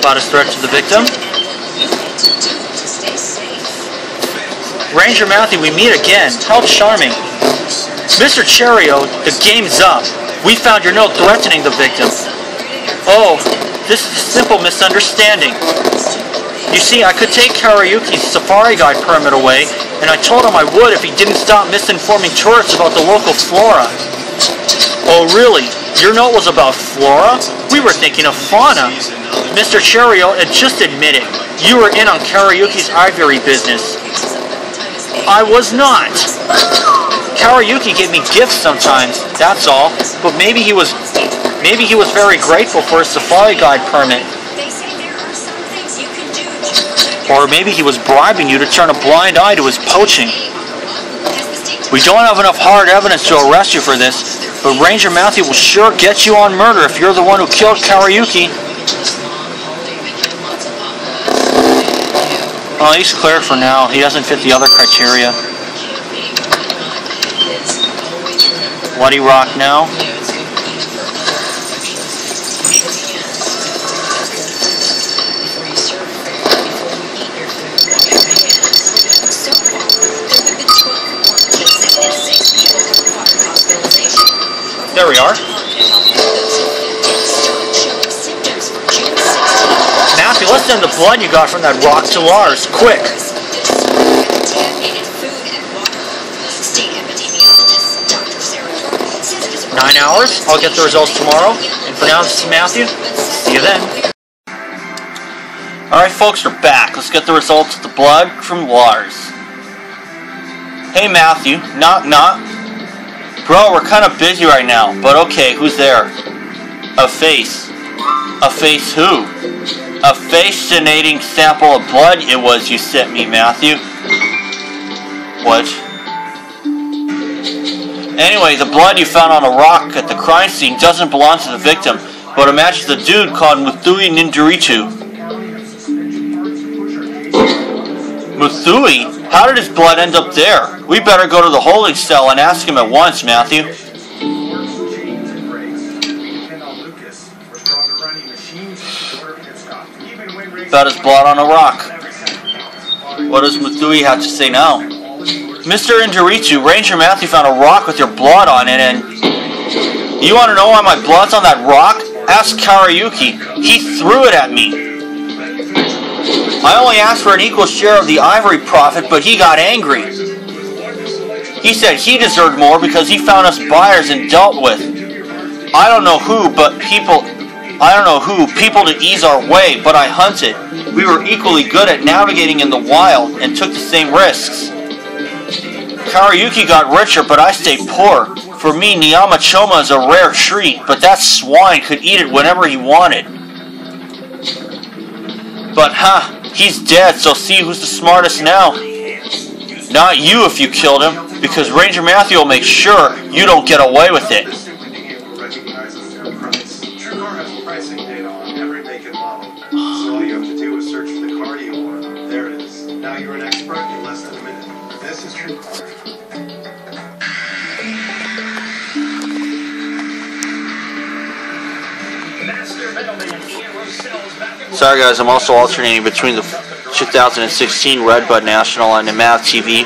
About his threat to the victim. Ranger Matthew, we meet again. How charming. Mr. Cherio, the game's up. We found your note threatening the victim. Oh, this is a simple misunderstanding. You see, I could take Karayuki's safari guide permit away, and I told him I would if he didn't stop misinforming tourists about the local flora. Oh really? Your note was about flora? We were thinking of fauna. Mr. Cherio, just admit it. You were in on Karayuki's ivory business. I was not. Karayuki gave me gifts sometimes, that's all. But maybe he was very grateful for his safari guide permit. They say there are some things you can do to Or maybe he was bribing you to turn a blind eye to his poaching. We don't have enough hard evidence to arrest you for this, but Ranger Matthew will sure get you on murder if you're the one who killed Karayuki. Well, he's clear for now. He doesn't fit the other criteria. Bloody Rock now. There we are. Matthew, let's send the blood you got from that rock to ours. Quick. 9 hours. I'll get the results tomorrow. And for now, this is Matthew. See you then. Alright folks, we're back. Let's get the results of the blood from Lars. Hey Matthew, knock knock. Bro, we're kind of busy right now, but okay, who's there? A face. A face who? A fascinating sample of blood it was you sent me, Matthew. What? Anyway, the blood you found on a rock at the crime scene doesn't belong to the victim, but it matches the dude called Muthui Ninjiritu. Muthui? How did his blood end up there? We better go to the holding cell and ask him at once, Matthew. About his blood on a rock. What does Muthui have to say now? Mr. Indiritu, Ranger Matthew found a rock with your blood on it and... You want to know why my blood's on that rock? Ask Karayuki. He threw it at me. I only asked for an equal share of the ivory profit, but he got angry. He said he deserved more because he found us buyers and dealt with. I don't know who people to ease our way, but I hunted. We were equally good at navigating in the wild and took the same risks. Karayuki got richer, but I stayed poor. For me, Niyama Choma is a rare treat, but that swine could eat it whenever he wanted. But he's dead, so see who's the smartest now. Not you if you killed him, because Ranger Matthew will make sure you don't get away with it. TrueCar has pricing data on every make and model, so all you have to do is search for the car you want. There it is. Now you're an expert in less than a minute. This is TrueCar. Sorry guys, I'm also alternating between the 2016 Redbud National and the Mav TV.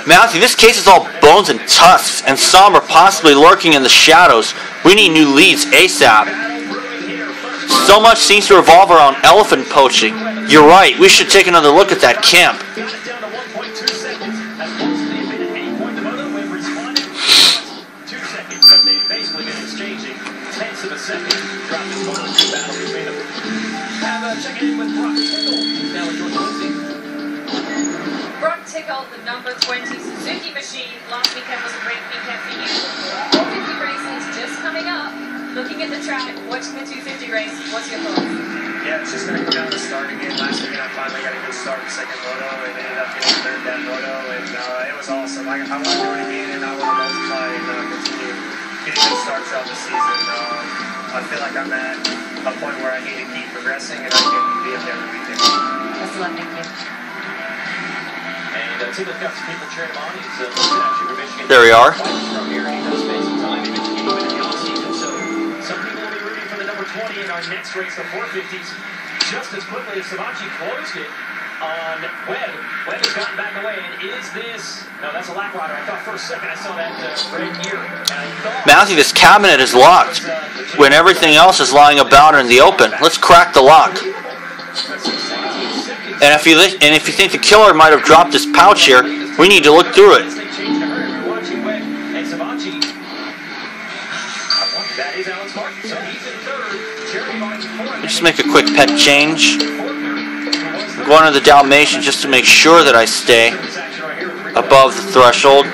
Matthew, this case is all bones and tusks, and some are possibly lurking in the shadows. We need new leads ASAP. So much seems to revolve around elephant poaching. You're right, we should take another look at that camp. Brock Tickle, the number 20 Suzuki machine. Last weekend was a great weekend for you. 450 race is just coming up. Looking at the track, watching the 250 race, what's your thoughts? Yeah, it's just going to come down to starting it. Last weekend I finally got a good start in second moto and ended up getting third that moto, and it was awesome. I want to do it again, and I want to multiply and continue getting good starts throughout the season. I feel like I'm at a point where I need to keep progressing, and I can be up there every weekend. Best of luck, thank you. And Tickle's got some people cheering him on. He's actually from Michigan. There we are. From here, and he does spend some time in Michigan even in the off-season. So some people will be rooting for the number 20 in our next race, the 450s, just as quickly as Sabachi closed it. on Webb. Webb has gotten back away, and is this... No, that's a lap rider. I thought for a second I saw that red gear. Matthew, this cabinet is locked when everything else is lying about in the open. Let's crack the lock. And if you think the killer might have dropped his pouch here, we need to look through it. Just make a quick pet change. I'm going to the Dalmatian just to make sure that I stay above the threshold.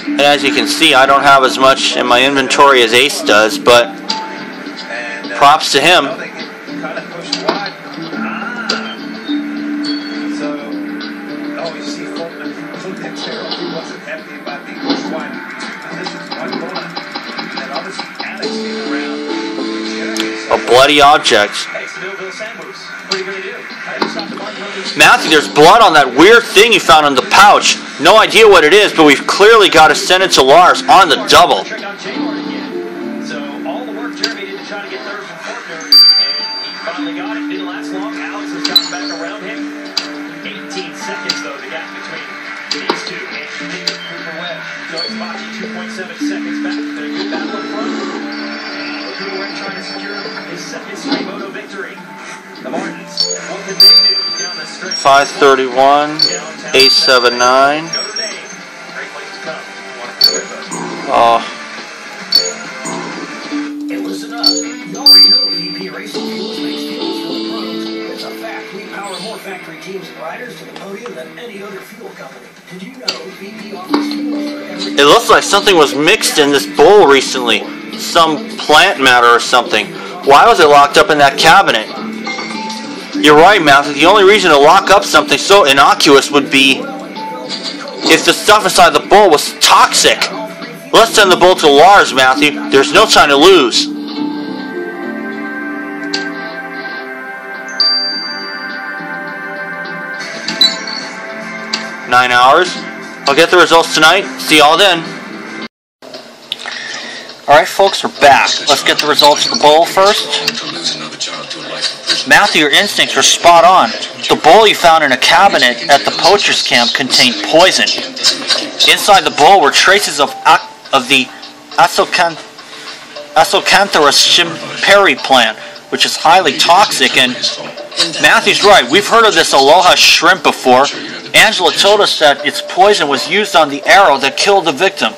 And as you can see, I don't have as much in my inventory as Ace does, but props to him. A bloody object. Matthew, there's blood on that weird thing you found in the pouch. No idea what it is, but we've clearly got to send it to Lars on the double. So all the work Jeremy did to try to get third from Fortner, and he finally got it. Didn't last long. Alex has gotten back around him. 18 seconds, though, the gap between these two. And Cooper Webb joins Bocci 2.7 seconds back. But a good battle in front. Cooper Webb trying to secure his second straight moto victory. The Martins, what can they do down the stretch? 5:31, 8:79. Hey, listen up. You already know VP Racing Fuels makes fuels for the pros. It's a fact. We power more factory teams and riders to the podium than any other fuel company. Did you know VP offers fuels for every... It looks like something was mixed in this bowl recently. Some plant matter or something. Why was it locked up in that cabinet? You're right, Matthew. The only reason to lock up something so innocuous would be if the stuff inside the bowl was toxic. Let's send the bowl to Lars, Matthew. There's no time to lose. 9 hours. I'll get the results tonight. See y'all then. Alright folks, we're back. Let's get the results of the bowl first. Matthew, your instincts were spot on. The bowl you found in a cabinet at the poacher's camp contained poison. Inside the bowl were traces of the Azocanthurus schimperi plant, which is highly toxic, and Matthew's right. We've heard of this aloha shrimp before. Angela told us that its poison was used on the arrow that killed the victim.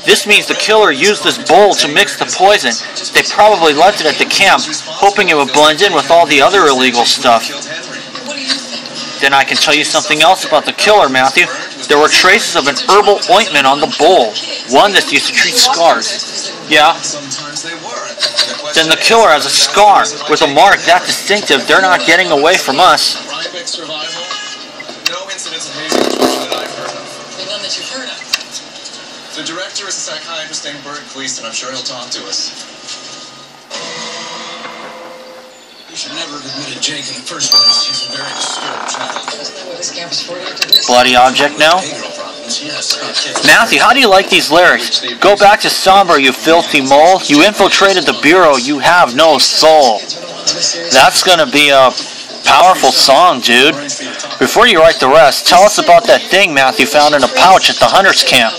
This means the killer used this bowl to mix the poison. They probably left it at the camp, hoping it would blend in with all the other illegal stuff. Then I can tell you something else about the killer, Matthew. There were traces of an herbal ointment on the bowl, one that's used to treat scars. Yeah? Then the killer has a scar with a mark that distinctive. They're not getting away from us. The director is a psychiatrist named Bert Cleaston. I'm sure he'll talk to us. You should never have admitted Jake in the first place. He's a very disturbed child. Isn't that what this camp is for? Bloody object now? Matthew, how do you like these lyrics? Go back to Sombra, you filthy mole. You infiltrated the bureau. You have no soul. That's gonna be a powerful song, dude. Before you write the rest, tell us about that thing Matthew found in a pouch at the hunter's camp.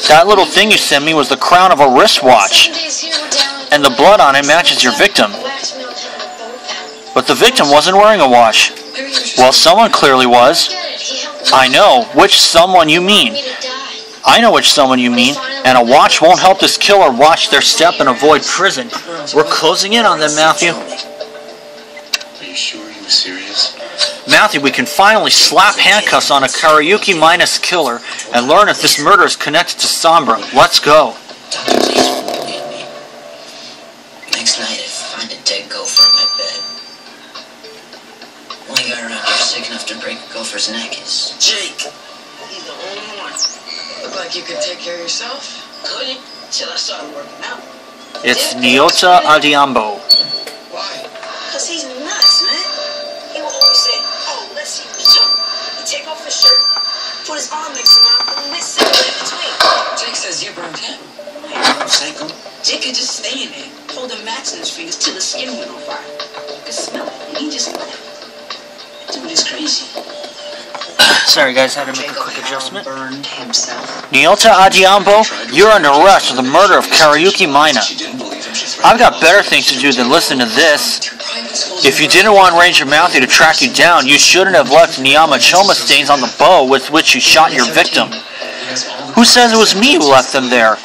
That little thing you sent me was the crown of a wristwatch, and the blood on it matches your victim. But the victim wasn't wearing a watch. Well, someone clearly was. I know which someone you mean. I know which someone you mean, and a watch won't help this killer watch their step and avoid prison. We're closing in on them, Matthew. Are you sure he was serious? Matthew, we can finally slap handcuffs on a Karaoke-minus killer and learn if this murder is connected to Sombra. Let's go. Next night, I find a dead gopher in my bed. Only guy around here sick enough to break a gopher's neck is Jake. He's the only one. Look like you could take care of yourself. Couldn't, till I started working out. It's Nyota Adhiambo. Why? Because he's nuts, man. He will always say, oh, let's see what's up. He'd take off his shirt, put his arm next to mine, put a mid in between. Jake says you burned him. I ain't no psycho. Jake could just stay in there, hold a match in his fingers till the skin went on fire. You could smell it. He just... Dude is crazy. Sorry guys, had to make a quick adjustment. Burned himself. Nyota Adhiambo, you're under arrest for the murder of Kariuki Maina. I've got better things to do than listen to this. If you didn't want Ranger Mouthy to track you down, you shouldn't have left Nyama Choma stains on the bow with which you shot your victim. Who says it was me who left them there?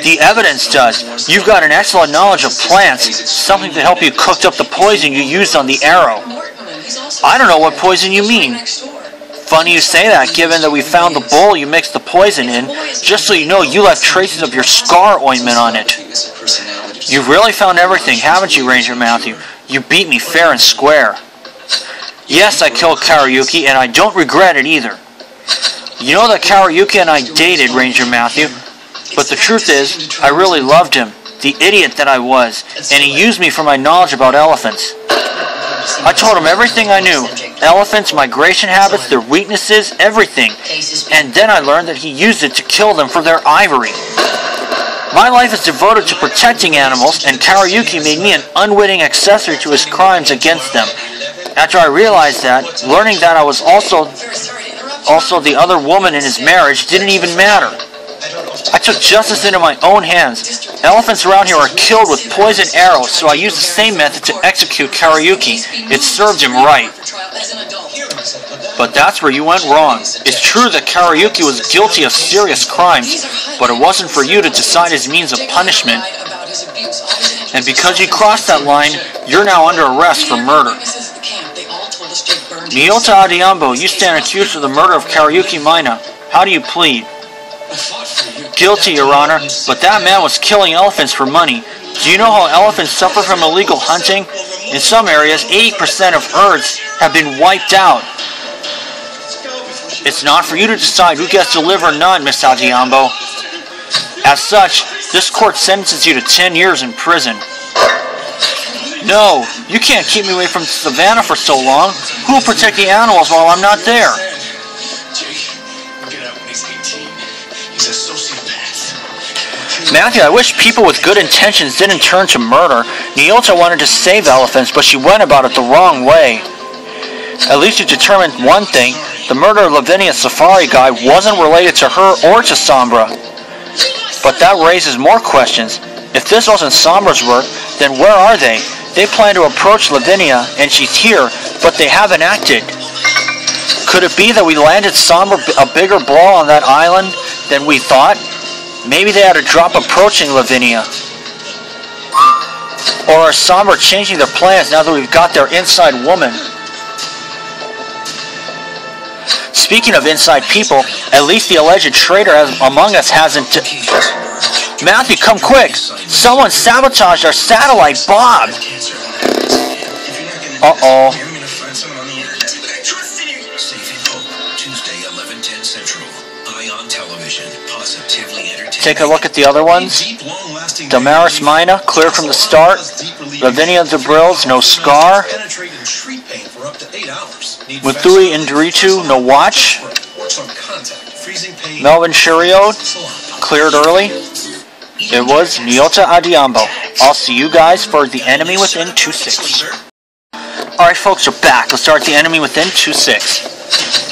The evidence does. You've got an excellent knowledge of plants, something to help you cook up the poison you used on the arrow. I don't know what poison you mean. Funny you say that, given that we found the bowl you mixed the poison in. Just so you know, you left traces of your scar ointment on it. You've really found everything, haven't you, Ranger Mouthy? You beat me fair and square. Yes, I killed Kariuki, and I don't regret it either. You know that Kariuki and I dated, Ranger Mouthy, but the truth is, I really loved him, the idiot that I was, and he used me for my knowledge about elephants. I told him everything I knew, elephants, migration habits, their weaknesses, everything, and then I learned that he used it to kill them for their ivory. My life is devoted to protecting animals, and Kariuki made me an unwitting accessory to his crimes against them. After I realized that, learning that I was also the other woman in his marriage didn't even matter. I took justice into my own hands. Elephants around here are killed with poisoned arrows, so I used the same method to execute Kariuki. It served him right. But that's where you went wrong. It's true that Kariuki was guilty of serious crimes, but it wasn't for you to decide his means of punishment. And because you crossed that line, you're now under arrest for murder. Nyota Adhiambo, you stand accused of the murder of Kariuki Maina. How do you plead? Guilty, Your Honor, but that man was killing elephants for money. Do you know how elephants suffer from illegal hunting? In some areas, 80% of herds have been wiped out. It's not for you to decide who gets to live or not, Miss Adhiambo. As such, this court sentences you to 10 years in prison. No, you can't keep me away from the savannah for so long. Who will protect the animals while I'm not there? Matthew, I wish people with good intentions didn't turn to murder. Nyota wanted to save elephants, but she went about it the wrong way. At least you determined one thing. The murder of Lavinia's safari guide wasn't related to her or to Sombra. But that raises more questions. If this wasn't Sombra's work, then where are they? They plan to approach Lavinia, and she's here, but they haven't acted. Could it be that we landed Sombra a bigger blow on that island than we thought? Maybe they had to drop approaching Lavinia. Or are Sombra changing their plans now that we've got their inside woman? Speaking of inside people, at least the alleged traitor among us hasn't... Matthew, come quick! Someone sabotaged our satellite, Bob! Uh-oh. Take a look at the other ones. Damaris Maina, clear from the start. Lavinia Debrills, no scar. Muthui Indritu, no watch. Melvin Shuriod, cleared early. It was Nyota Adhiambo. I'll see you guys for The Enemy Within 2-6. Alright folks, we're back. Let's start The Enemy Within 2-6.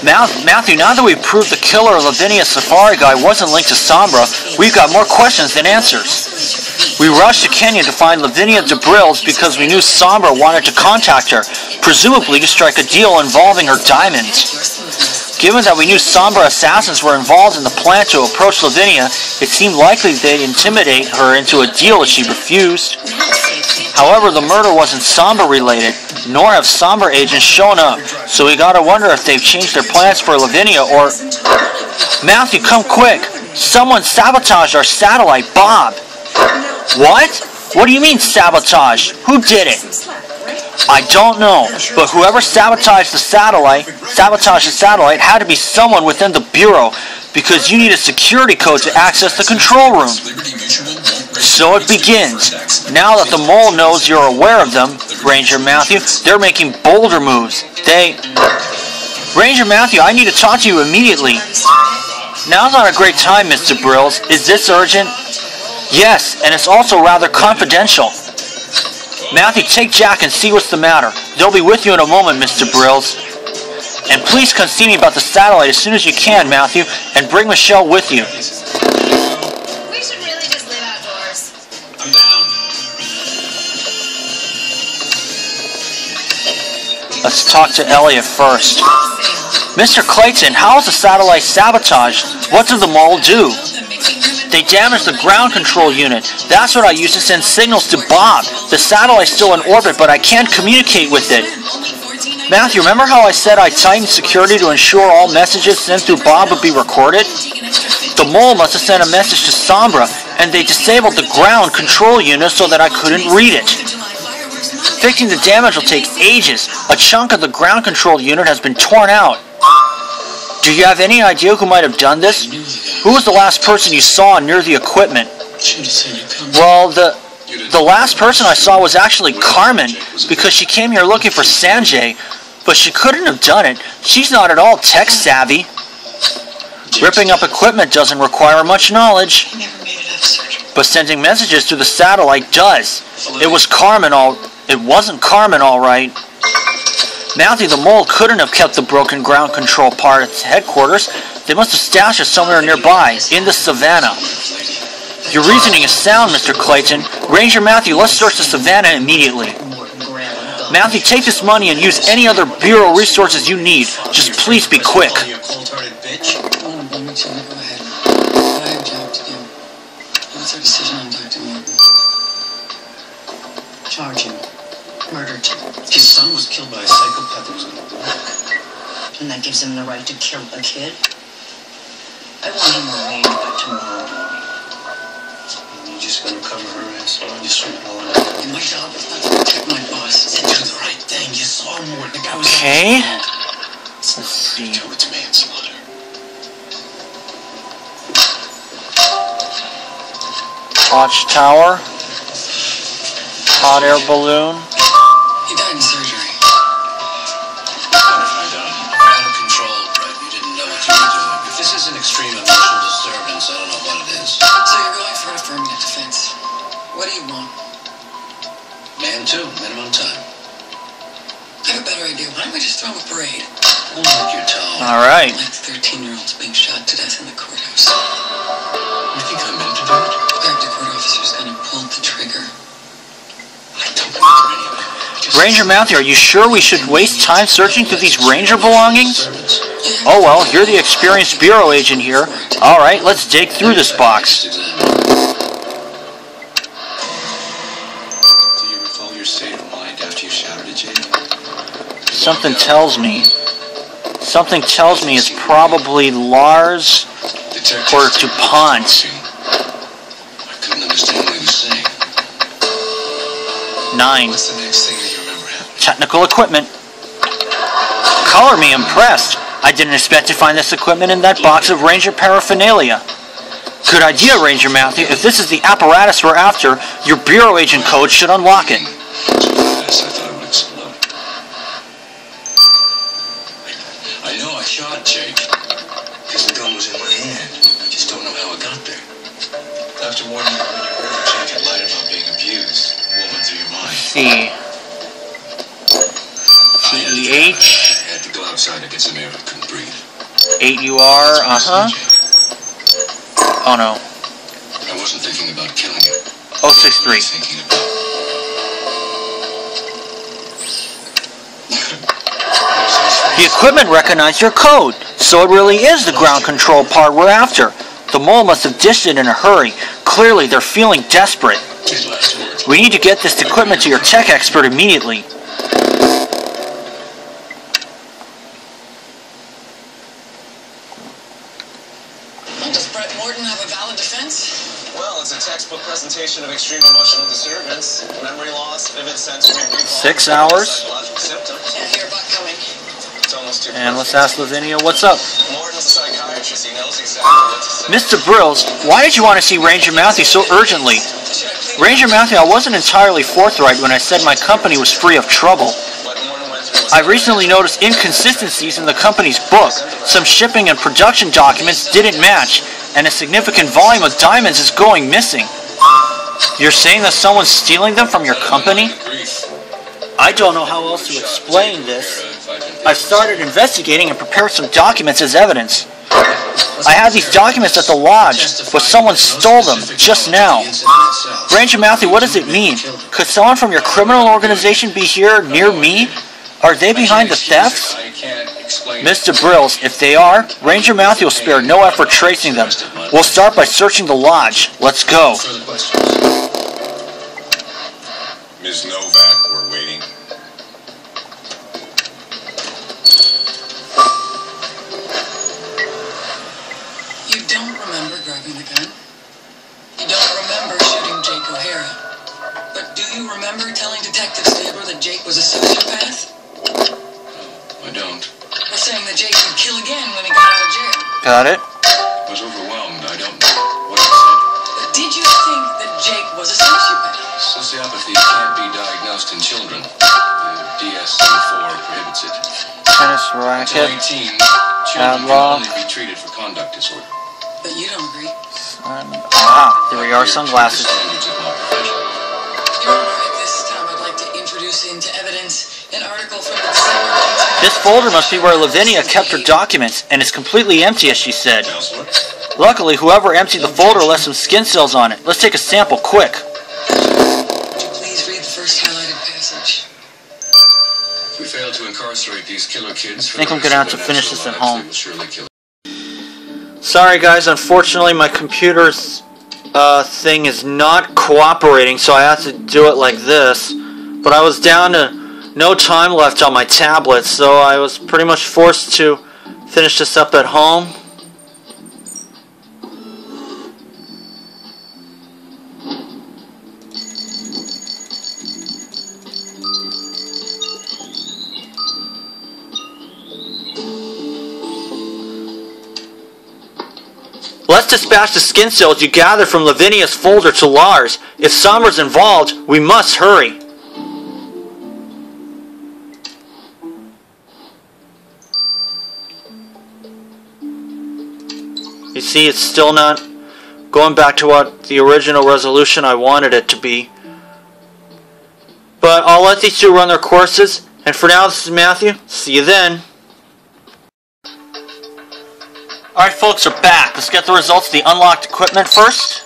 Matthew, now that we've proved the killer of Lavinia's safari guide wasn't linked to Sombra, we've got more questions than answers. We rushed to Kenya to find Lavinia Debrills because we knew Sombra wanted to contact her, presumably to strike a deal involving her diamonds. Given that we knew Sombra assassins were involved in the plan to approach Lavinia, it seemed likely they'd intimidate her into a deal if she refused. However, the murder wasn't Sombra related, nor have Sombra agents shown up, so we gotta wonder if they've changed their plans for Lavinia or... Matthew, come quick! Someone sabotaged our satellite, Bob! What? What do you mean sabotage? Who did it? I don't know, but whoever sabotaged the satellite had to be someone within the Bureau, because you need a security code to access the control room. So it begins. Now that the mole knows you're aware of them, Ranger Matthew, they're making bolder moves. Ranger Matthew, I need to talk to you immediately. Now's not a great time, Mr. Brills. Is this urgent? Yes, and it's also rather confidential. Matthew, take Jack and see what's the matter. They'll be with you in a moment, Mr. Brills. And please come see me about the satellite as soon as you can, Matthew, and bring Michelle with you. We should really just live outdoors. I'm down. Let's talk to Elliot first. Mr. Clayton, how is the satellite sabotaged? What did the mole do? They damaged the ground control unit. That's what I use to send signals to Bob. The satellite's still in orbit, but I can't communicate with it. Matthew, remember how I said I tightened security to ensure all messages sent through Bob would be recorded? The mole must have sent a message to Sombra, and they disabled the ground control unit so that I couldn't read it. Fixing the damage will take ages. A chunk of the ground control unit has been torn out. Do you have any idea who might have done this? Who was the last person you saw near the equipment? Well, the last person I saw was actually Carmen, because she came here looking for Sanjay, but she couldn't have done it. She's not at all tech savvy. Ripping up equipment doesn't require much knowledge, but sending messages through the satellite does. It wasn't Carmen, all right. Matthew, the mole couldn't have kept the broken ground control part at its headquarters. They must have stashed it somewhere nearby, in the savannah. Your reasoning is sound, Mr. Clayton. Ranger Matthew, let's search the savannah immediately. Matthew, take this money and use any other Bureau resources you need. Just please be quick. What's our decision on Dr. Morton? Charge him. Murder him. His son was killed by a psychopath that was going to work. And that gives him the right to kill a kid? I want him arraigned by tomorrow morning. And you're just going to cover her ass and just sweep it all out? And my job is not to protect my boss. Then do the right thing. You saw Morton. The guy was... Okay. Let's see. It's manslaughter. Watchtower. Hot air balloon. He died in surgery. Out of control, Brett. You didn't know what you were doing. If this is an extreme emotional disturbance, I don't know what it is. So you're going for an affirmative defense. What do you want? Man 2, minimum time. I have a better idea. Why don't we just throw him a parade? Hold up your tongue. All right. Like the 13-year-olds being shot to death in the courthouse. You think I meant to do it? The back to court officer's gonna pull the trigger. I don't remember any of it. Ranger Matthew, are you sure we should waste time searching through these Ranger belongings? Oh well, you're the experienced Bureau agent here. Alright, let's dig through this box. Do you recall your state of mind after you shouted at Jane? Something tells me it's probably Lars or DuPont. I couldn't understand what he was saying. 9. What's the next thing that you remember happening? Technical equipment. Color me impressed. I didn't expect to find this equipment in that box of Ranger paraphernalia. Good idea, Ranger Matthew. If this is the apparatus we're after, your Bureau agent code should unlock it. Yes, I thought it would explode. I know I shot Jake, because the gun was in my hand. I just don't know how it got there. Dr. Morton, when you heard Jake had lied about being abused, what went through your mind? C. CEH. I had to go outside to get some air. I couldn't breathe. 8UR, Oh no. I wasn't thinking about killing him. 063. Thinking about... The equipment recognized your code, so it really is the ground control part we're after. The mole must have dished it in a hurry. Clearly, they're feeling desperate. His last words. We need to get this equipment to your tech expert immediately. Well, does Brett Morton have a valid defense? Well, it's a textbook presentation of extreme emotional disturbance, memory loss, vivid sensory recall, 6 hours. psychological symptoms. Can't hear a butt coming. It's almost too And let's perfect. ask Lavinia, what's up? Morton's a psychiatrist. He knows exactly what to say. Mr. Brills, why did you want to see Ranger Matthew so urgently? Ranger Matthew, I wasn't entirely forthright when I said my company was free of trouble. What Morton went through was I recently noticed inconsistencies in the company's book. Some shipping and production documents didn't match, and a significant volume of diamonds is going missing. You're saying that someone's stealing them from your company? I don't know how else to explain this. I started investigating and prepared some documents as evidence. I had these documents at the lodge, but someone stole them just now. Ranger Matthew, what does it mean? Could someone from your criminal organization be here near me? Are they behind the thefts? Mr. Brills, if they are, Ranger Matthew will spare no effort tracing them. We'll start by searching the lodge. Let's go. Ms. Novak, we're waiting. You don't remember grabbing the gun. You don't remember shooting Jake O'Hara. But do you remember telling Detective Stabler that Jake was a sociopath? I don't. Or saying that Jake would kill again when he got out of jail? Got it. I was overwhelmed. I don't know what I said. But did you think that Jake was a sociopath? Sociopathy can't be diagnosed in children. The DSM-4 prohibits it. Tennis Until racket. 18, children can only be treated for conduct disorder. But you don't agree. There we are, sunglasses. You're right. This time I'd like to introduce into evidence an article from the December 19th. This folder must be where Lavinia kept her documents, and it's completely empty, as she said. Luckily, whoever emptied the folder left some skin cells on it. Let's take a sample, quick. Would you please read the first highlighted passage? If we fail to incarcerate these killer kids, I think I'm going to have to finish this at home. Sorry guys, unfortunately my computer's thing is not cooperating, so I have to do it like this. But I was down to no time left on my tablet, so I was pretty much forced to finish this up at home. Let's dispatch the skin cells you gathered from Lavinia's folder to Lars. If Sombra's involved, we must hurry. You see, it's still not going back to what the original resolution I wanted it to be. But I'll let these two run their courses. And for now, this is Matthew. See you then. Alright folks, we're back. Let's get the results of the unlocked equipment first.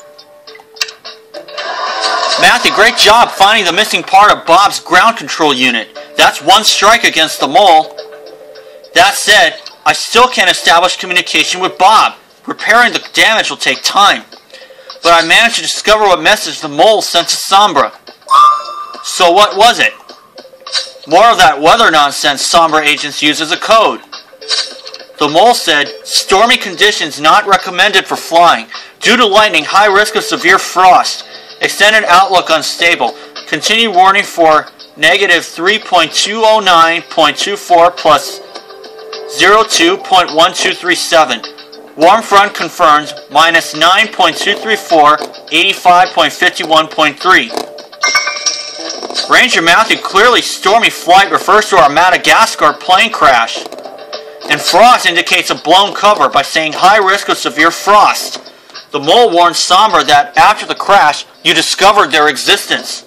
Matthew, great job finding the missing part of Bob's ground control unit. That's one strike against the mole. That said, I still can't establish communication with Bob. Repairing the damage will take time. But I managed to discover what message the mole sent to Sombra. So what was it? More of that weather nonsense Sombra agents use as a code. The mole said, stormy conditions not recommended for flying. Due to lightning, high risk of severe frost. Extended outlook unstable. Continued warning for negative 3.209.24 plus 02.1237. Warm front confirmed minus 9.234, 85.51.3. Ranger Matthew, clearly stormy flight refers to our Madagascar plane crash. And frost indicates a blown cover by saying high risk of severe frost. The mole warned Sombra that after the crash, you discovered their existence.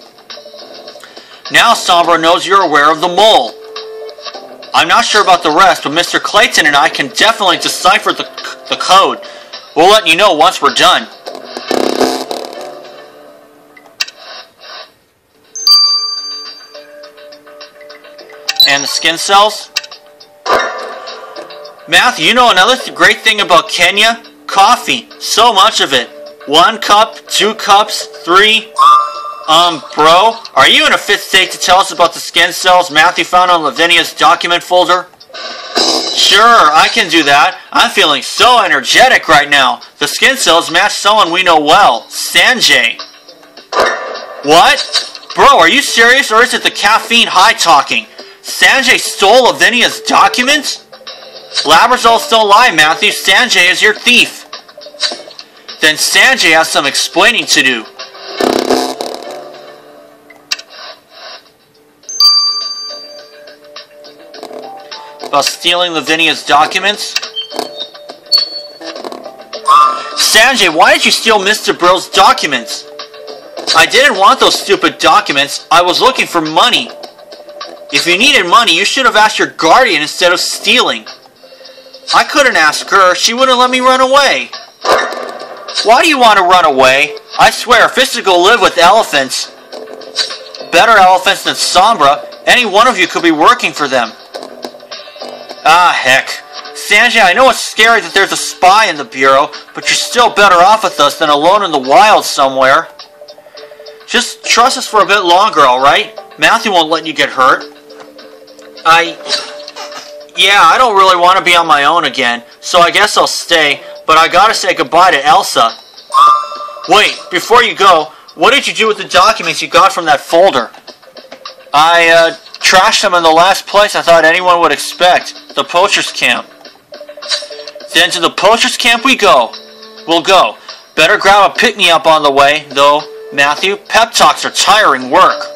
Now Sombra knows you're aware of the mole. I'm not sure about the rest, but Mr. Clayton and I can definitely decipher the code. We'll let you know once we're done. And the skin cells? Matthew, you know another great thing about Kenya? Coffee. So much of it. 1 cup, 2 cups, 3. Bro, are you in a fit state to tell us about the skin cells Matthew found on Lavinia's document folder? Sure, I can do that. I'm feeling so energetic right now. The skin cells match someone we know well, Sanjay. What? Bro, are you serious or is it the caffeine high talking? Sanjay stole Lavinia's documents? Lab results don't lie, Matthew. Sanjay is your thief. Then Sanjay has some explaining to do. About stealing Lavinia's documents? Sanjay, why did you steal Mr. Brill's documents? I didn't want those stupid documents. I was looking for money. If you needed money, you should have asked your guardian instead of stealing. I couldn't ask her. She wouldn't let me run away. Why do you want to run away? I swear, if this is to go live with elephants, better elephants than Sombra, any one of you could be working for them. Ah, heck. Sanjay, I know it's scary that there's a spy in the Bureau, but you're still better off with us than alone in the wild somewhere. Just trust us for a bit longer, alright? Matthew won't let you get hurt. Yeah, I don't really want to be on my own again, so I guess I'll stay, but I gotta say goodbye to Elsa. Wait, before you go, what did you do with the documents you got from that folder? I trashed them in the last place I thought anyone would expect, the poachers' camp. Then to the poachers' camp we go. We'll go. Better grab a pick-me-up on the way, though, Matthew. Pep talks are tiring work.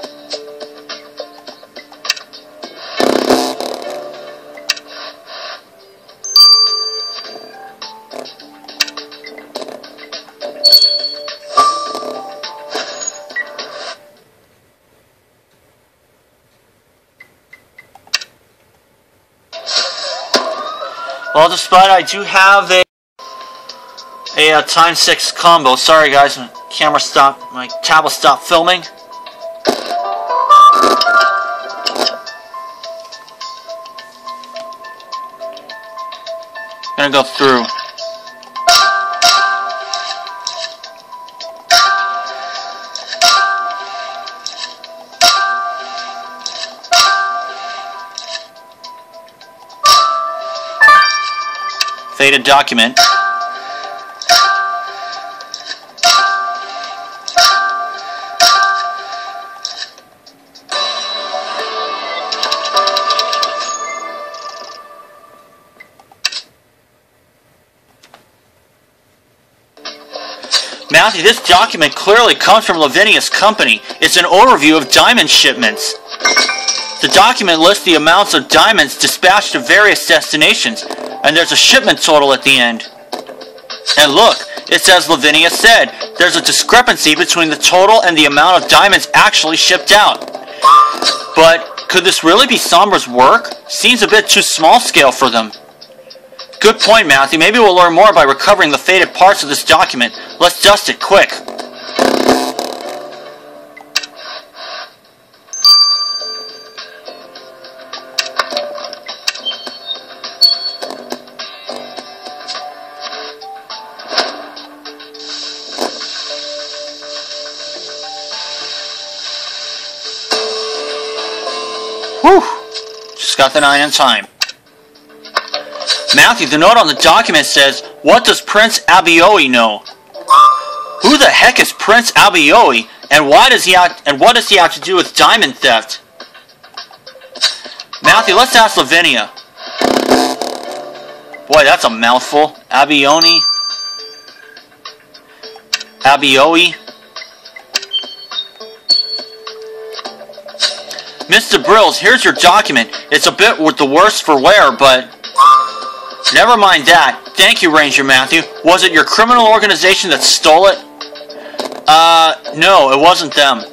Well, despite I do have a times 6 combo. Sorry guys, my camera stopped, my tablet stopped filming. Gonna go through. Faded document. Matthew, this document clearly comes from Lavinia's company. It's an overview of diamond shipments. The document lists the amounts of diamonds dispatched to various destinations, and there's a shipment total at the end. And look, it says Lavinia said there's a discrepancy between the total and the amount of diamonds actually shipped out. But could this really be Sombra's work? Seems a bit too small scale for them. Good point, Matthew. Maybe we'll learn more by recovering the faded parts of this document. Let's dust it quick. Whew! Just got the 9 in time. Matthew, the note on the document says, "What does Prince Abioi know?" Who the heck is Prince Abioi, and what does he have to do with diamond theft? Matthew, let's ask Lavinia. Boy, that's a mouthful. Abioi. Mr. Brills, here's your document. It's a bit with the worse for wear, but... Never mind that. Thank you, Ranger Matthew. Was it your criminal organization that stole it? No, it wasn't them.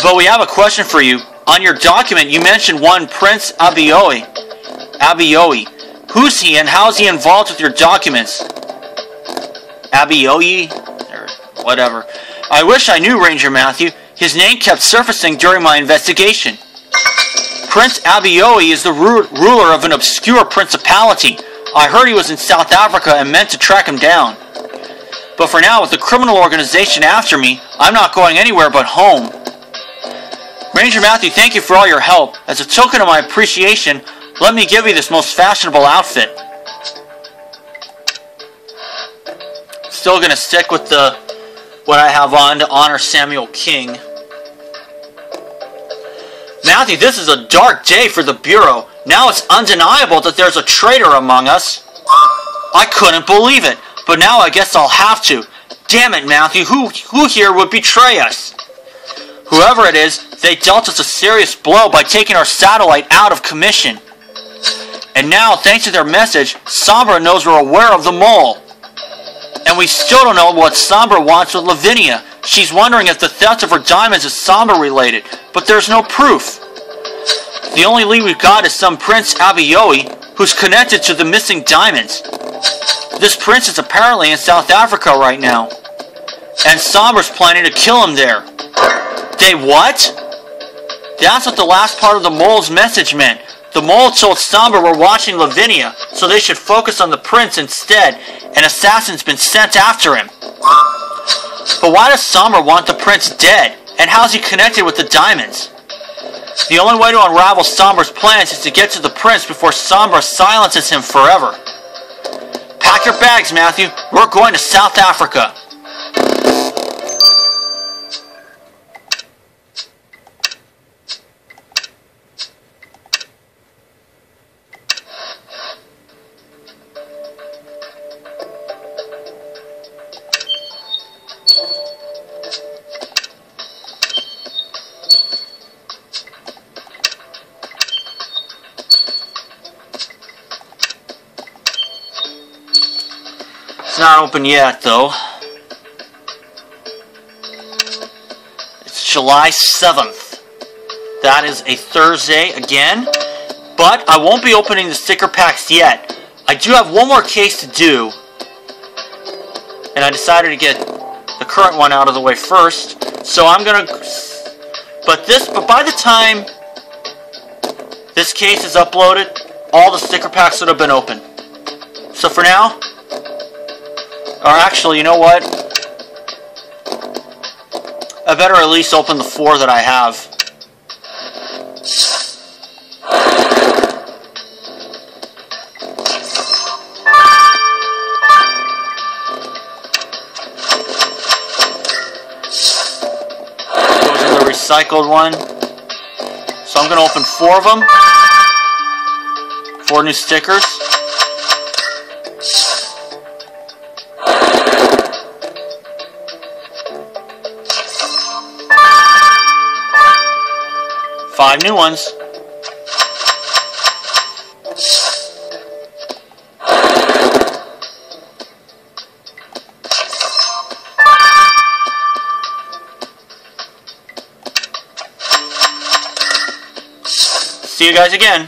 But we have a question for you. On your document, you mentioned one Prince Abioi. Who's he and how is he involved with your documents? Abioi? Or whatever. I wish I knew, Ranger Matthew. His name kept surfacing during my investigation. Prince Abioi is the ruler of an obscure principality. I heard he was in South Africa and meant to track him down. But for now, with the criminal organization after me, I'm not going anywhere but home. Ranger Matthew, thank you for all your help. As a token of my appreciation, let me give you this most fashionable outfit. Still gonna stick with what I have on to honor Samuel King. Matthew, this is a dark day for the Bureau. Now it's undeniable that there's a traitor among us. I couldn't believe it, but now I guess I'll have to. Damn it, Matthew, who here would betray us? Whoever it is, they dealt us a serious blow by taking our satellite out of commission. And now, thanks to their message, Sombra knows we're aware of the mole. And we still don't know what Sombra wants with Lavinia. She's wondering if the theft of her diamonds is Sombra related, but there's no proof. The only lead we've got is some Prince Abiyoe, who's connected to the missing diamonds. This prince is apparently in South Africa right now, and Sombra's planning to kill him there. They what? That's what the last part of the mole's message meant. The mole told Sombra we're watching Lavinia, so they should focus on the prince instead. An assassin's been sent after him. But why does Sombra want the prince dead? And how's he connected with the diamonds? The only way to unravel Sombra's plans is to get to the prince before Sombra silences him forever. Pack your bags, Matthew. We're going to South Africa. It's not open yet, though. It's July 7th. That is a Thursday again. But I won't be opening the sticker packs yet. I do have one more case to do. And I decided to get the current one out of the way first. So I'm gonna... But by the time this case is uploaded, all the sticker packs would have been open. So for now... Or actually, you know what? I better at least open the 4 that I have. Goes in the recycled one. So I'm going to open 4 of them. 4 new stickers. Five new ones. See you guys again.